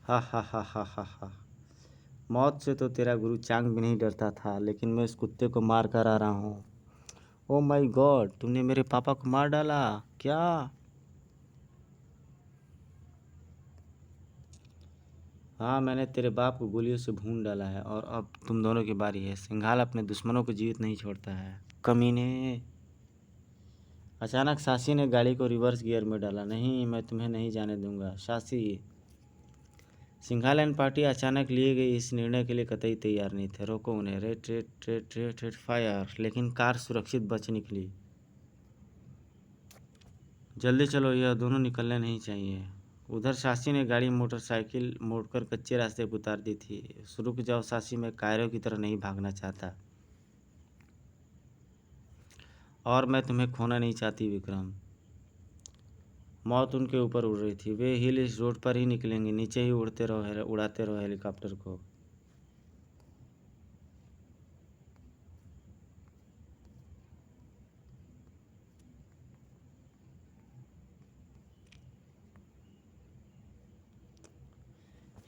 हा हा हा हा हा हा। मौत से तो तेरा गुरु चांग भी नहीं डरता था, लेकिन मैं इस कुत्ते को मार कर आ रहा हूँ। ओ माय गॉड, तुमने मेरे पापा को मार डाला क्या? हाँ, मैंने तेरे बाप को गोलियों से भून डाला है और अब तुम दोनों की बारी है। सिंघाल अपने दुश्मनों को जीवित नहीं छोड़ता है, कमीने। अचानक सासी ने गाड़ी को रिवर्स गियर में डाला। नहीं, मैं तुम्हें नहीं जाने दूंगा सासी। सिंघाल एंड पार्टी अचानक लिए गए इस निर्णय के लिए कतई तैयार नहीं थे। रोको उन्हें। Red red red red red fire. लेकिन कार सुरक्षित बच निकली। जल्दी चलो, यह दोनों निकलने नहीं चाहिए। उधर सासी ने गाड़ी मोटरसाइकिल मोड़कर कच्चे रास्ते पर उतार दी थी। रुक जाओ सासी, मैं कायरों की तरह नहीं भागना चाहता, और मैं तुम्हें खोना नहीं चाहती विक्रम। मौत उनके ऊपर उड़ रही थी। वे हिल इस रोड पर ही निकलेंगे। नीचे ही उड़ाते रहो हेलीकॉप्टर को।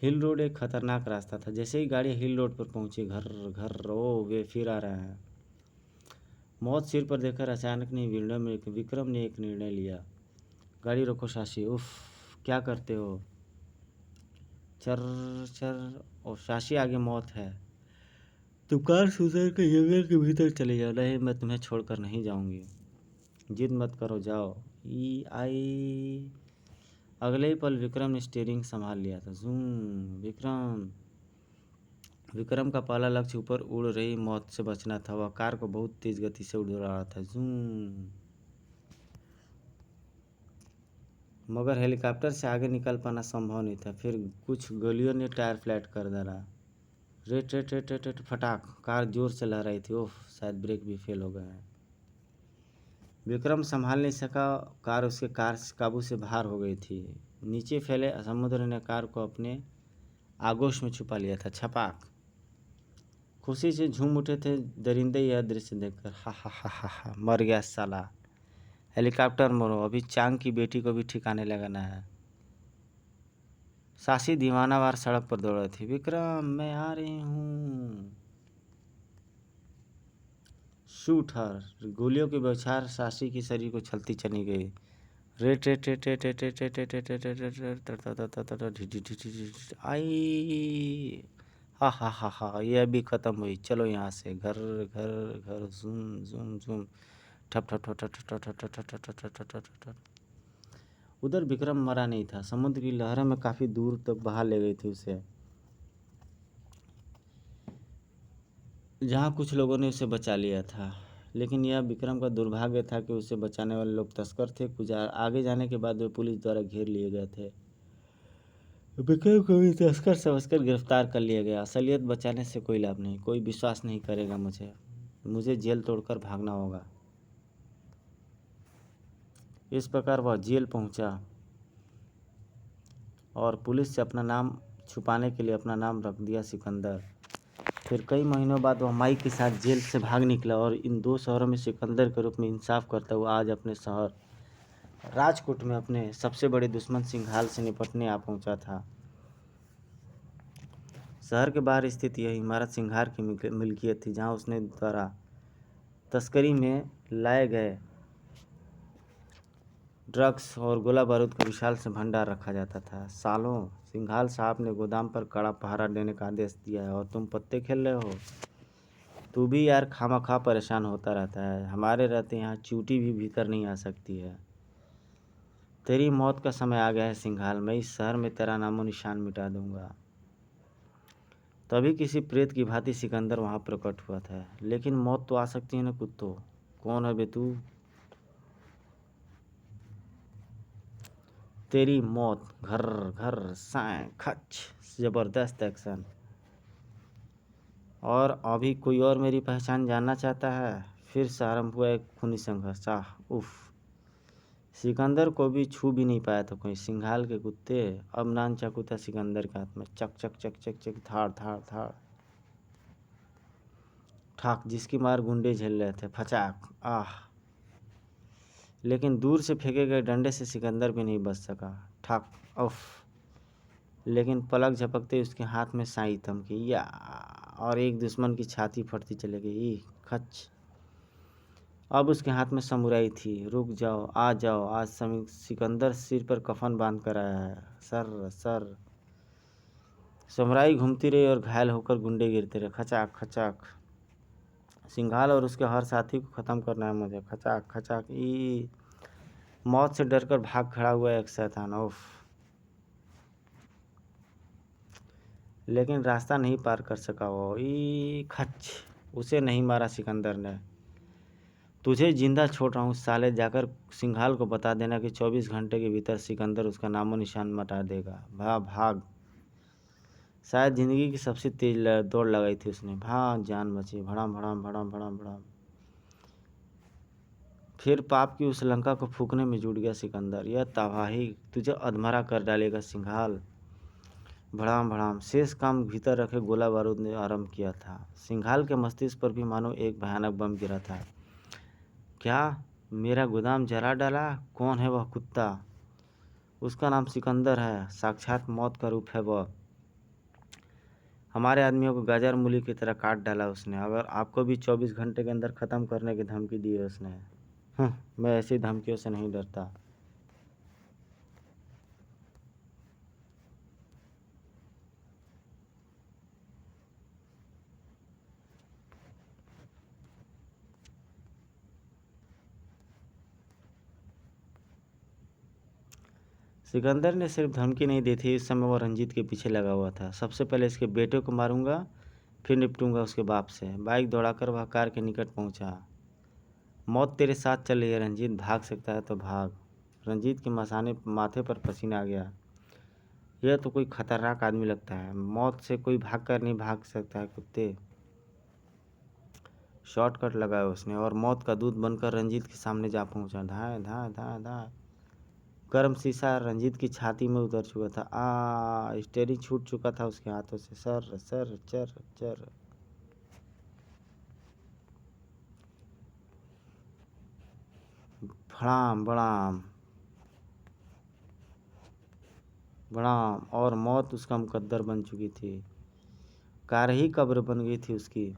हिल रोड एक खतरनाक रास्ता था। जैसे ही गाड़ी हिल रोड पर पहुंची, घर घर ओ वे फिर आ रहे हैं। मौत सिर पर देखकर अचानक नहीं, विक्रम ने एक निर्णय लिया। गाड़ी रोको सासी। उफ, क्या करते हो? चर चर। और सासी, आगे मौत है। तुम कार सुधर के जंगल के भीतर चले जाओ। नहीं, मैं तुम्हें छोड़कर नहीं जाऊंगी। जिद मत करो, जाओ। ई आई। अगले ही पल विक्रम ने स्टीयरिंग संभाल लिया था। जूम। विक्रम का पहला लक्ष्य ऊपर उड़ रही मौत से बचना था। वह कार को बहुत तेज गति से उड़ रहा था। जूम। मगर हेलीकॉप्टर से आगे निकल पाना संभव नहीं था। फिर कुछ गोलियों ने टायर फ्लैट कर डाला। रेट रेट रेट रेट रेट फटाक। कार जोर से लहराई थी। ओह, शायद ब्रेक भी फेल हो गए हैं। विक्रम संभाल नहीं सका। कार उसके काबू से बाहर हो गई थी। नीचे फैले समुद्र ने कार को अपने आगोश में छुपा लिया था। छपाक। खुशी से झूम उठे थे दरिंदे यह दृश्य देखकर। हा हा हा हा हा, मर गया साला। हेलीकॉप्टर मोड़ो, अभी चांग की बेटी को भी ठिकाने लगाना है। सासी दीवानावार सड़क पर दौड़ रही थी। विक्रम, मैं आ रही हूँ। शूट हर। गोलियों की बौछार सासी की शरीर को छलती चली गई। रेट रेट रेट रेट रेट रेट रेट रेट रेट रेट रेट रेट आई। हा हा हा हा, यह भी खत्म हुई। चलो यहाँ से। घर घर घर। Zoom zoom zoom. ठप ठप ठप ठप ठप ठप ठप ठप ठप ठप ठप ठप। उधर विक्रम मरा नहीं था। समुद्र की लहरें में काफी दूर तक बहा ले गई थी उसे, जहाँ कुछ लोगों ने उसे बचा लिया था। लेकिन यह विक्रम का दुर्भाग्य था कि उसे बचाने वाले लोग तस्कर थे। कुछ आगे जाने के बाद वे पुलिस द्वारा घेर लिए गए थे। विक्रम को भी तस्कर समझकर गिरफ्तार कर लिया गया। असलियत बचाने से कोई लाभ नहीं। कोई विश्वास नहीं करेगा मुझे जेल तोड़कर भागना होगा। इस प्रकार वह जेल पहुंचा और पुलिस से अपना नाम छुपाने के लिए अपना नाम रख दिया सिकंदर। फिर कई महीनों बाद वह माई के साथ जेल से भाग निकला और इन 2 शहरों में सिकंदर के रूप में इंसाफ करता हुआ आज अपने शहर राजकोट में अपने सबसे बड़े दुश्मन सिंघाल से निपटने आ पहुंचा था। शहर के बाहर स्थित यह इमारत सिंघार की मिल्कियत थी, जहां उसने द्वारा तस्करी में लाए गए ड्रग्स और गोला बारूद का विशाल से भंडार रखा जाता था। सालों सिंघाल साहब ने गोदाम पर कड़ा पहरा देने का आदेश दिया है और तुम पत्ते खेल रहे हो। तू भी यार खामखा परेशान होता रहता है। हमारे रहते यहाँ चींटी भी भीतर नहीं आ सकती है। तेरी मौत का समय आ गया है सिंघाल। मैं इस शहर में तेरा नामो निशान मिटा दूंगा। तभी किसी प्रेत की भांति सिकंदर वहां प्रकट हुआ था। लेकिन मौत तो आ सकती है ना कुत्तों। कौन है बे तू? तेरी मौत। घर घर साए खच। जबरदस्त एक्शन। और अभी कोई और मेरी पहचान जानना चाहता है? फिर से आरंभ हुआ एक खूनी संघर्ष। उफ। सिकंदर को भी छू भी नहीं पाया था कोई। सिंघाल के कुत्ते। अब नान चाकू था सिकंदर के हाथ में। चक चक चक चक चक थाड़ थाड़ थाड़ ठाक, जिसकी मार गुंडे झेल रहे थे। फचाक। लेकिन दूर से फेंके गए डंडे से सिकंदर भी नहीं बच सका। ठाक। उफ। लेकिन पलक झपकते उसके हाथ में साई थमकी या और एक दुश्मन की छाती फटती चली गई। खच। अब उसके हाथ में समुराई थी। रुक जाओ, आ जाओ, आज सिकंदर सिर पर कफन बांध कर आया है। Sir sir. समुराई घूमती रही और घायल होकर गुंडे गिरते रहे। खचाक खचाक। सिंघाल और उसके हर साथी को खत्म करना है मुझे। खचाक खचाक। ई मौत से डरकर भाग खड़ा हुआ एक शैतान। उफ। लेकिन रास्ता नहीं पार कर सका वो। ई खच। उसे नहीं मारा सिकंदर ने। तुझे जिंदा छोड़ रहा हूँ साले। जाकर सिंघाल को बता देना कि 24 घंटे के भीतर सिकंदर उसका नामो निशान मिटा देगा। भाग। शायद जिंदगी की सबसे तेज दौड़ लगाई थी उसने। भाग, जान बची। भड़ाम भड़ाम भड़ाम भड़ाम भड़ाम। फिर पाप की उस लंका को फूकने में जुट गया सिकंदर। यह तबाही तुझे अधमरा कर डालेगा सिंघाल। भड़ाम भड़ाम। शेष काम भीतर रखे गोला बारूद ने आरंभ किया था। सिंघाल के मस्तिष्क पर भी मानो एक भयानक बम गिरा था। क्या मेरा गोदाम जला डाला? कौन है वह कुत्ता? उसका नाम सिकंदर है। साक्षात मौत का रूप है वह। हमारे आदमियों को गाजर मूली की तरह काट डाला उसने। अगर आपको भी 24 घंटे के अंदर ख़त्म करने की धमकी दी है उसने। मैं ऐसी धमकियों से नहीं डरता। सिकंदर ने सिर्फ धमकी नहीं दी थी, इस समय वो रंजीत के पीछे लगा हुआ था। सबसे पहले इसके बेटे को मारूंगा, फिर निपटूंगा उसके बाप से। बाइक दौड़ाकर वह कार के निकट पहुंचा। मौत तेरे साथ चल रही है रंजीत, भाग सकता है तो भाग। रंजीत के माथे पर पसीना आ गया। यह तो कोई खतरनाक आदमी लगता है। मौत से कोई भाग कर नहीं भाग सकता है कुत्ते। शॉर्टकट लगाया उसने और मौत का दूध बनकर रंजीत के सामने जा पहुंचा। धाए धाए धाए धाए। गर्म शीशा रंजीत की छाती में उतर चुका था। स्टीयरिंग छूट चुका था उसके हाथों से। सर सर चर चर। फड़ाम बड़ाम बड़ाम। और मौत उसका मुकद्दर बन चुकी थी। कार ही कब्र बन गई थी उसकी।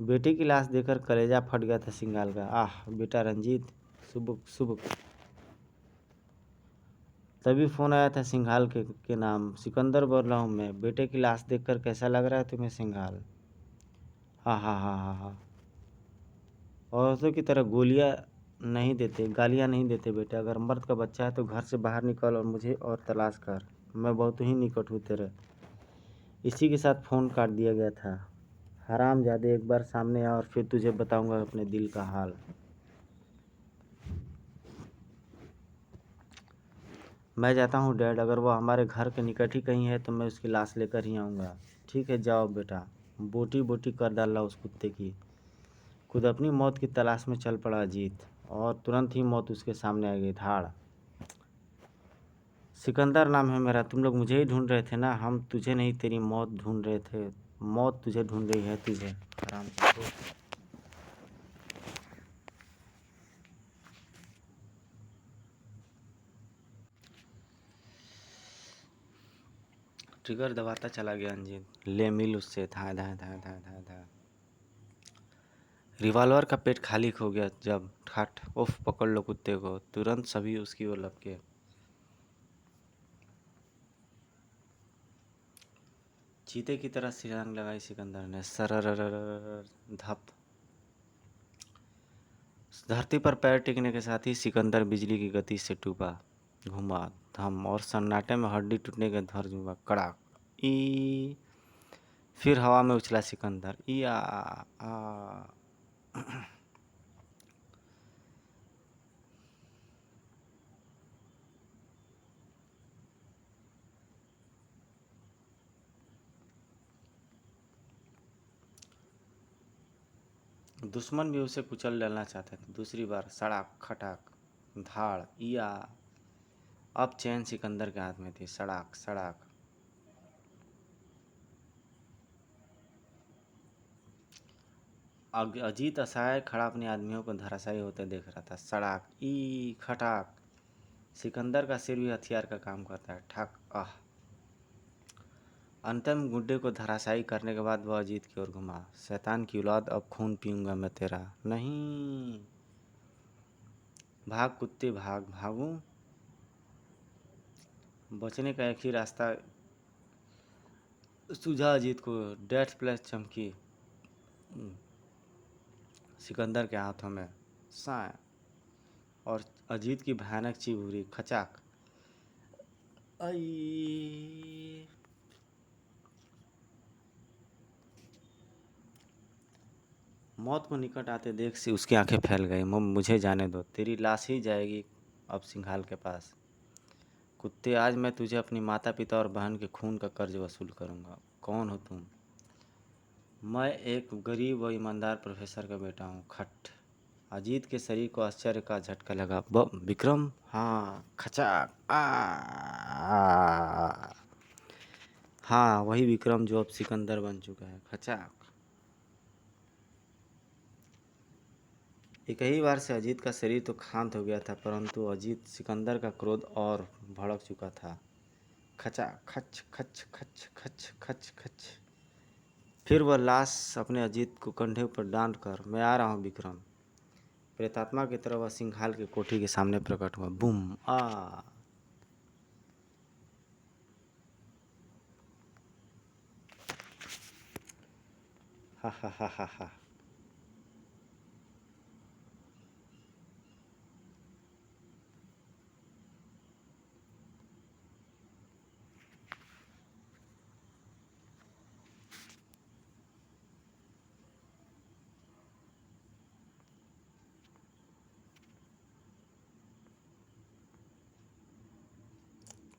बेटे की लाश देखकर कलेजा फट गया था सिंघाल का। बेटा रंजीत, सुबुक सुबुक। तभी फ़ोन आया था सिंघाल के नाम। सिकंदर बोल रहा हूँ मैं। बेटे की लाश देखकर कैसा लग रहा है तुम्हें सिंघाल? हा। औरतों की तरह गालियाँ नहीं देते बेटे। अगर मर्द का बच्चा है तो घर से बाहर निकल और मुझे और तलाश कर। मैं बहुत ही निकट हूँ तेरे। इसी के साथ फ़ोन काट दिया गया था। हरामजादे, एक बार सामने आ और फिर तुझे बताऊंगा अपने दिल का हाल। मैं जाता हूँ डैड। अगर वो हमारे घर के निकट ही कहीं है तो मैं उसकी लाश लेकर ही आऊँगा। ठीक है, जाओ बेटा। बोटी बोटी कर डाला उस कुत्ते की। खुद अपनी मौत की तलाश में चल पड़ा अजीत और तुरंत ही मौत उसके सामने आ गई। धाड़। सिकंदर नाम है मेरा। तुम लोग मुझे ही ढूंढ रहे थे ना, हम तुझे नहीं, तेरी मौत ढूंढ रहे थे। मौत तुझे ढूंढ रही है, तुझे हराम। ट्रिगर दबाता चला गया अंजीत। ले मिल उससे, धाए धाए धाए धाए धाए धाए। रिवॉल्वर का पेट खाली हो गया जब ठाठ उफ पकड़ लो कुत्ते को, तुरंत सभी उसकी ओर लपके। चीते की तरह छलांग लगाई सिकंदर ने, सरर धप। धरती पर पैर टिकने के साथ ही सिकंदर बिजली की गति से टूटा, घुमा, धम, और सन्नाटे में हड्डी टूटने के ध्वनि हुआ, कड़ाक। ई फिर हवा में उछला सिकंदर, ई आ। दुश्मन भी उसे कुचल डालना चाहते थे। दूसरी बार सड़ाक खटाक धाड़ इया। अब चैन सिकंदर के हाथ में थी। सड़ाक सड़ाक। अजीत असहाय खड़ा अपने आदमियों को धराशायी होते देख रहा था। सड़ाक ई खटाक। सिकंदर का सिर भी हथियार का काम करता है। ठक आह। अंतिम गुड्डे को धराशायी करने के बाद वह अजीत की ओर घुमा। शैतान की औलाद, अब खून पीऊंगा मैं तेरा। नहीं, भाग कुत्ते भाग। भागूं? बचने का एक ही रास्ता सूझा अजीत को। डेथ प्लस चमकी सिकंदर के हाथों में, साए, और अजीत की भयानक चीख उड़ी, खचाक। आई। मौत को निकट आते देख से उसकी आंखें फैल गई। मुझे जाने दो, तेरी लाश ही जाएगी अब सिंघाल के पास। कुत्ते, आज मैं तुझे अपनी माता पिता और बहन के खून का कर्ज वसूल करूंगा। कौन हो तुम? मैं एक गरीब व ईमानदार प्रोफेसर का बेटा हूँ। खट। अजीत के शरीर को आश्चर्य का झटका लगा। विक्रम? हाँ। खचाक आ। हाँ, वही विक्रम जो अब सिकंदर बन चुका है। खचाक। एक ही बार से अजीत का शरीर तो शांत हो गया था, परंतु अजीत सिकंदर का क्रोध और भड़क चुका था। खचा खच खच खच खच खच खच। फिर वह लाश अपने अजीत को कंधे पर डांट कर, मैं आ रहा हूँ विक्रम, प्रेतात्मा की तरह वह सिंघाल की कोठी के सामने प्रकट हुआ। बूम आ। हा हा हा हा हा।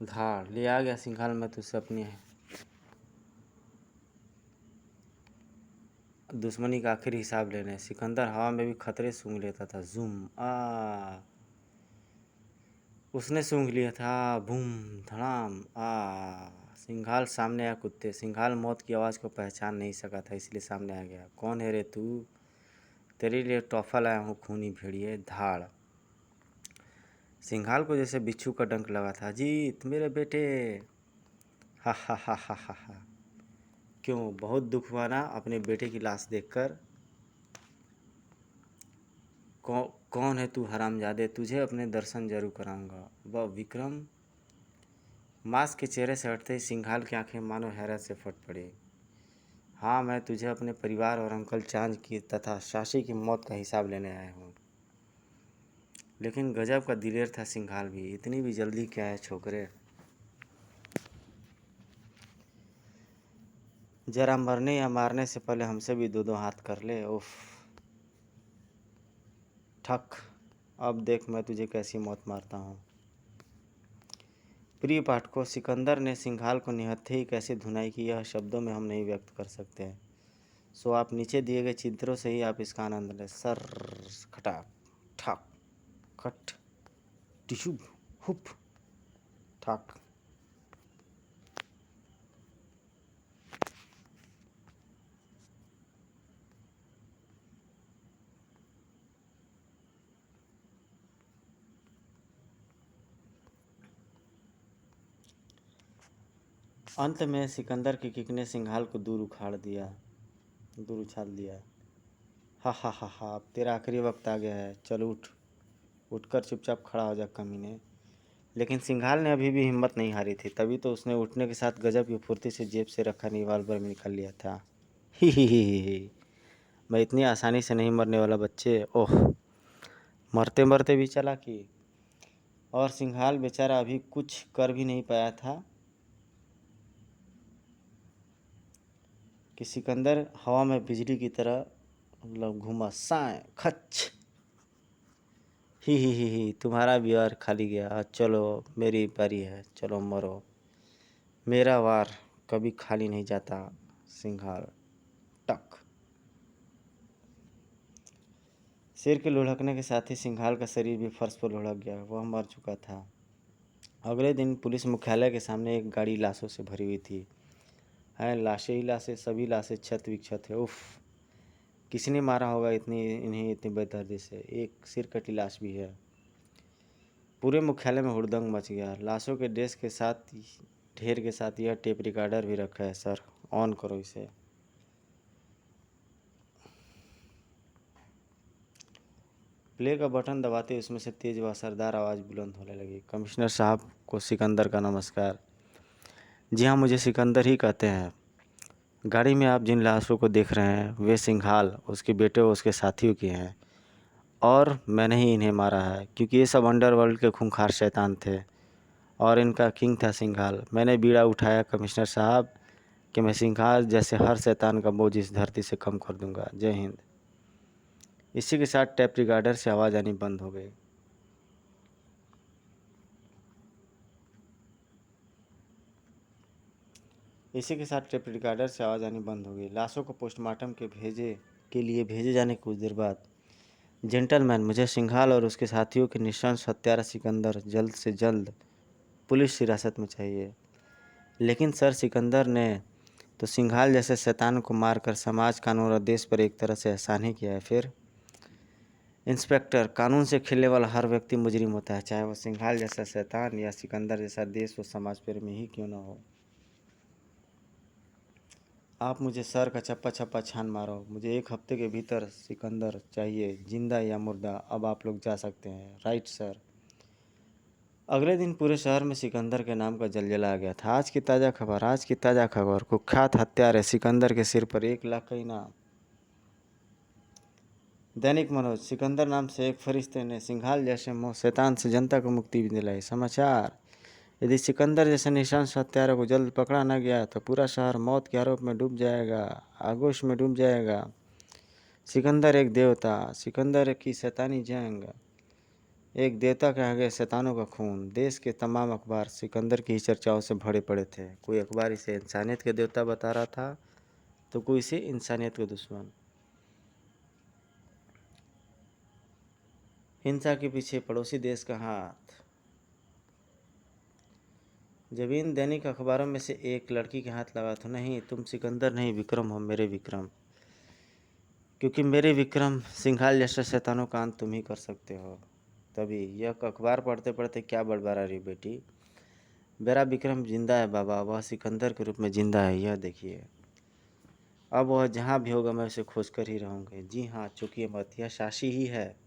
धाड़ ले आ गया सिंघाल, मैं तुझसे अपनी दुश्मनी का आखिरी हिसाब लेने। सिकंदर हवा में भी खतरे सूंघ लेता था। जूम आ। उसने सूंघ लिया था। बूम धड़ाम आ। सिंघाल सामने आया। कुत्ते, सिंघाल मौत की आवाज़ को पहचान नहीं सका था, इसलिए सामने आ गया। कौन है रे तू? तेरे लिए तोहफा लाया हूँ खूनी भेड़िए। धाड़। सिंघाल को जैसे बिच्छू का डंक लगा था। जीत मेरे बेटे। हा हा हा हा हा हा। क्यों, बहुत दुख हुआ ना अपने बेटे की लाश देखकर? कौन है तू हरामजादे? तुझे अपने दर्शन जरूर कराऊंगा। वह विक्रम? मांस के चेहरे से हटते ही सिंघाल की आंखें मानो हैरत से फट पड़ी। हाँ, मैं तुझे अपने परिवार और अंकल चांद की तथा शाशी की मौत का हिसाब लेने आया हूँ। लेकिन गजब का दिलेर था सिंघाल भी। इतनी भी जल्दी क्या है छोकरे? जरा मरने या मारने से पहले हमसे भी दो दो हाथ कर ले। उफ। ठक। अब देख मैं तुझे कैसी मौत मारता हूँ। प्रिय पाठकों, सिकंदर ने सिंघाल को निहत्थे ही कैसे धुनाई की, यह शब्दों में हम नहीं व्यक्त कर सकते हैं। सो आप नीचे दिए गए चित्रों से ही आप इसका आनंद लें। सर खटाक ठक खट टिशुब हुप। थक। अंत में सिकंदर के किक ने सिंघाल को दूर उछाल दिया। हा हा हा हा, अब तेरा आखिरी वक्त आ गया है, चल उठ। उठकर चुपचाप खड़ा हो जा कमीने। लेकिन सिंघाल ने अभी भी हिम्मत नहीं हारी थी, तभी तो उसने उठने के साथ गजब की फुर्ती से जेब से रखा रिवॉल्वर में निकाल लिया था। ही, मैं इतनी आसानी से नहीं मरने वाला बच्चे। ओह, मरते मरते भी चला कि। और सिंघाल बेचारा अभी कुछ कर भी नहीं पाया था कि सिकंदर हवा में बिजली की तरह घूमा। साए खच। ही, तुम्हारा भी वार खाली गया, चलो मेरी बारी है, चलो मरो। मेरा वार कभी खाली नहीं जाता। सिंघाल टक। शेर के लुढ़कने के साथ ही सिंघाल का शरीर भी फर्श पर लुढ़क गया, वह मर चुका था। अगले दिन पुलिस मुख्यालय के सामने एक गाड़ी लाशों से भरी हुई थी। हैं, लाशें ही लाशें, सभी लाशें क्षत विक्षत है। उफ, किसने मारा होगा इन्हें इतनी बेदर्दी से। एक सिर कटी लाश भी है। पूरे मुख्यालय में हुड़दंग मच गया। लाशों के ढेर के साथ यह टेप रिकॉर्डर भी रखा है। सर, ऑन करो इसे। प्ले का बटन दबाते उसमें से तेज व असरदार आवाज़ बुलंद होने लगी। कमिश्नर साहब को सिकंदर का नमस्कार। जी हाँ, मुझे सिकंदर ही कहते हैं। गाड़ी में आप जिन लाशों को देख रहे हैं वे सिंघाल, उसके बेटे और उसके साथियों की हैं। और मैंने ही इन्हें मारा है, क्योंकि ये सब अंडरवर्ल्ड के खूंखार शैतान थे और इनका किंग था सिंघाल। मैंने बीड़ा उठाया कमिश्नर साहब कि मैं सिंघाल जैसे हर शैतान का बोझ इस धरती से कम कर दूंगा। जय हिंद। इसी के साथ टेप रिकॉर्डर से आवाज़ आनी बंद हो गई। लाशों को पोस्टमार्टम के लिए भेजे जाने के कुछ देर बाद, जेंटलमैन, मुझे सिंघाल और उसके साथियों के निशंस हत्यारा सिकंदर जल्द से जल्द पुलिस हिरासत में चाहिए। लेकिन सर, सिकंदर ने तो सिंघाल जैसे शैतान को मारकर समाज, कानून और देश पर एक तरह से एहसान ही किया है। फिर इंस्पेक्टर, कानून से खेलने वाला हर व्यक्ति मुजरिम होता है, चाहे वह सिंघाल जैसा शैतान या सिकंदर जैसा देश व समाज प्रेमी ही क्यों ना हो। आप मुझे सर का चप्पा चप्पा छान मारो। मुझे 1 हफ्ते के भीतर सिकंदर चाहिए, जिंदा या मुर्दा। अब आप लोग जा सकते हैं। Right sir. अगले दिन पूरे शहर में सिकंदर के नाम का जलजला आ गया था। आज की ताज़ा खबर, कुख्यात हत्यारे सिकंदर के सिर पर 1 लाख का इनाम। दैनिक मनोज, सिकंदर नाम से एक फरिश्ते ने सिंघाल जैसे शैतान से जनता को मुक्ति भी दिलाई। समाचार, यदि सिकंदर जैसे निशंस हत्यारे को जल्द पकड़ा न गया तो पूरा शहर मौत के आरोप में डूब जाएगा, आगोश में डूब जाएगा। सिकंदर एक देवता, सिकंदर की शैतानी जंग, एक देवता के आगे शैतानों का खून। देश के तमाम अखबार सिकंदर की चर्चाओं से भरे पड़े थे। कोई अखबार इसे इंसानियत के देवता बता रहा था तो कोई इसे इंसानियत के दुश्मन। हिंसा के पीछे पड़ोसी देश का हाथ। जब इन दैनिक अखबारों में से एक लड़की के हाथ लगा तो, नहीं, तुम सिकंदर नहीं, विक्रम हो, मेरे विक्रम। क्योंकि मेरे विक्रम, सिंघाल जैसे शैतानों का अंत तुम ही कर सकते हो। तभी यह अखबार पढ़ते पढ़ते क्या बड़बड़ा रही बेटी। मेरा विक्रम जिंदा है बाबा, वह सिकंदर के रूप में जिंदा है, यह देखिए। अब वह जहाँ भी होगा मैं उसे खोज कर ही रहूँगी। जी हाँ, चूकिए मत, यह शाशी ही है,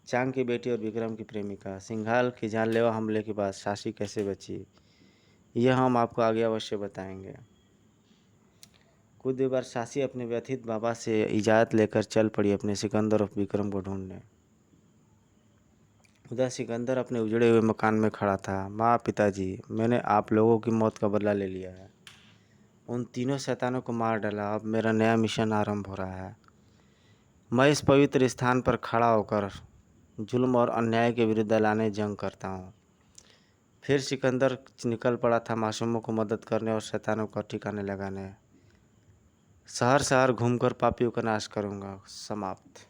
चांग की बेटी और विक्रम की प्रेमिका। सिंघाल की जानलेवा हमले के बाद शाशी कैसे बची, यह हम आपको आगे अवश्य बताएंगे। कुछ देर बाद शाशी अपने व्यथित बाबा से इजाज़त लेकर चल पड़ी अपने सिकंदर और विक्रम को ढूंढने। उधर सिकंदर अपने उजड़े हुए मकान में खड़ा था। माँ, पिताजी, मैंने आप लोगों की मौत का बदला ले लिया है। उन तीनों शैतानों को मार डाला। अब मेरा नया मिशन आरंभ हो रहा है। मैं इस पवित्र स्थान पर खड़ा होकर जुल्म और अन्याय के विरुद्ध ऐलाने जंग करता हूँ। फिर सिकंदर निकल पड़ा था मासूमों को मदद करने और शैतानों को ठिकाने लगाने। शहर शहर घूमकर पापियों का नाश करूँगा। समाप्त।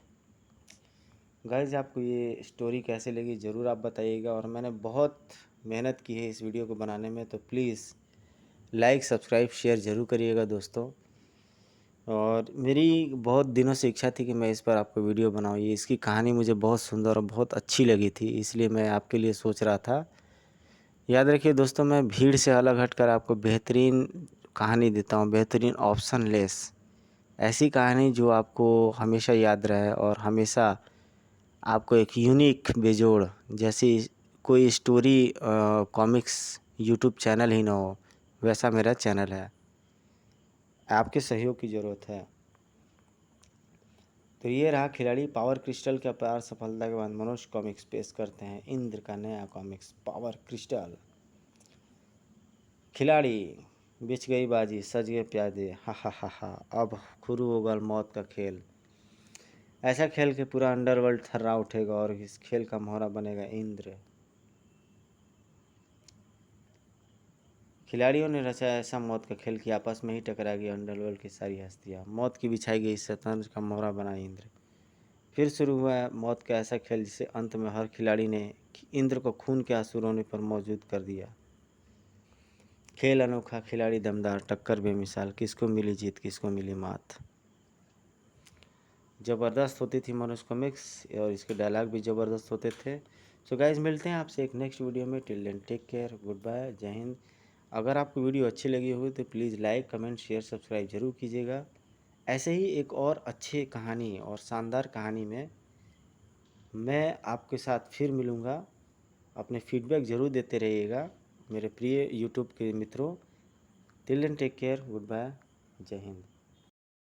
गाइज, आपको ये स्टोरी कैसे लगी ज़रूर आप बताइएगा। और मैंने बहुत मेहनत की है इस वीडियो को बनाने में, तो प्लीज़ लाइक सब्सक्राइब शेयर ज़रूर करिएगा दोस्तों। और मेरी बहुत दिनों से इच्छा थी कि मैं इस पर आपको वीडियो बनाऊँ। ये इसकी कहानी मुझे बहुत सुंदर और बहुत अच्छी लगी थी, इसलिए मैं आपके लिए सोच रहा था। याद रखिए दोस्तों, मैं भीड़ से अलग हटकर आपको बेहतरीन कहानी देता हूँ, बेहतरीन ऑप्शन लेस ऐसी कहानी जो आपको हमेशा याद रहे और हमेशा आपको एक यूनिक बेजोड़ जैसी कोई स्टोरी कॉमिक्स यूट्यूब चैनल ही ना हो, वैसा मेरा चैनल है। आपके सहयोग की ज़रूरत है। तो ये रहा खिलाड़ी। पावर क्रिस्टल के अपार सफलता के बाद मनोज कॉमिक्स पेश करते हैं इंद्र का नया कॉमिक्स पावर क्रिस्टल। खिलाड़ी बिछ गई बाजी, सज गए प्यादे, हा हा हा हा, अब शुरू होगा मौत का खेल। ऐसा खेल के पूरा अंडरवर्ल्ड थर्रा उठेगा और इस खेल का मोहरा बनेगा इंद्र। खिलाड़ियों ने रचा ऐसा मौत का खेल कि आपस में ही टकराएगी अंडरवर्ल्ड की सारी हस्तियाँ। मौत की बिछाई गई शतरंज का मोहरा बना इंद्र। फिर शुरू हुआ मौत का ऐसा खेल जिसे अंत में हर खिलाड़ी ने इंद्र को खून के आंसू रोने पर मौजूद कर दिया। खेल अनोखा, खिलाड़ी दमदार, टक्कर बेमिसाल, किसको मिली जीत किसको मिली मात। ज़बरदस्त होती थी मनोज कॉमिक्स और इसके डायलॉग भी ज़बरदस्त होते थे। सो गाइज मिलते हैं आपसे एक नेक्स्ट वीडियो में। Till then take care, good bye, जय हिंद। अगर आपको वीडियो अच्छी लगी हो तो please like comment share subscribe ज़रूर कीजिएगा। ऐसे ही एक और अच्छी कहानी और शानदार कहानी में मैं आपके साथ फिर मिलूँगा। अपने फीडबैक ज़रूर देते रहिएगा मेरे प्रिय यूट्यूब के मित्रों। Till then take care, good bye, जय हिंद।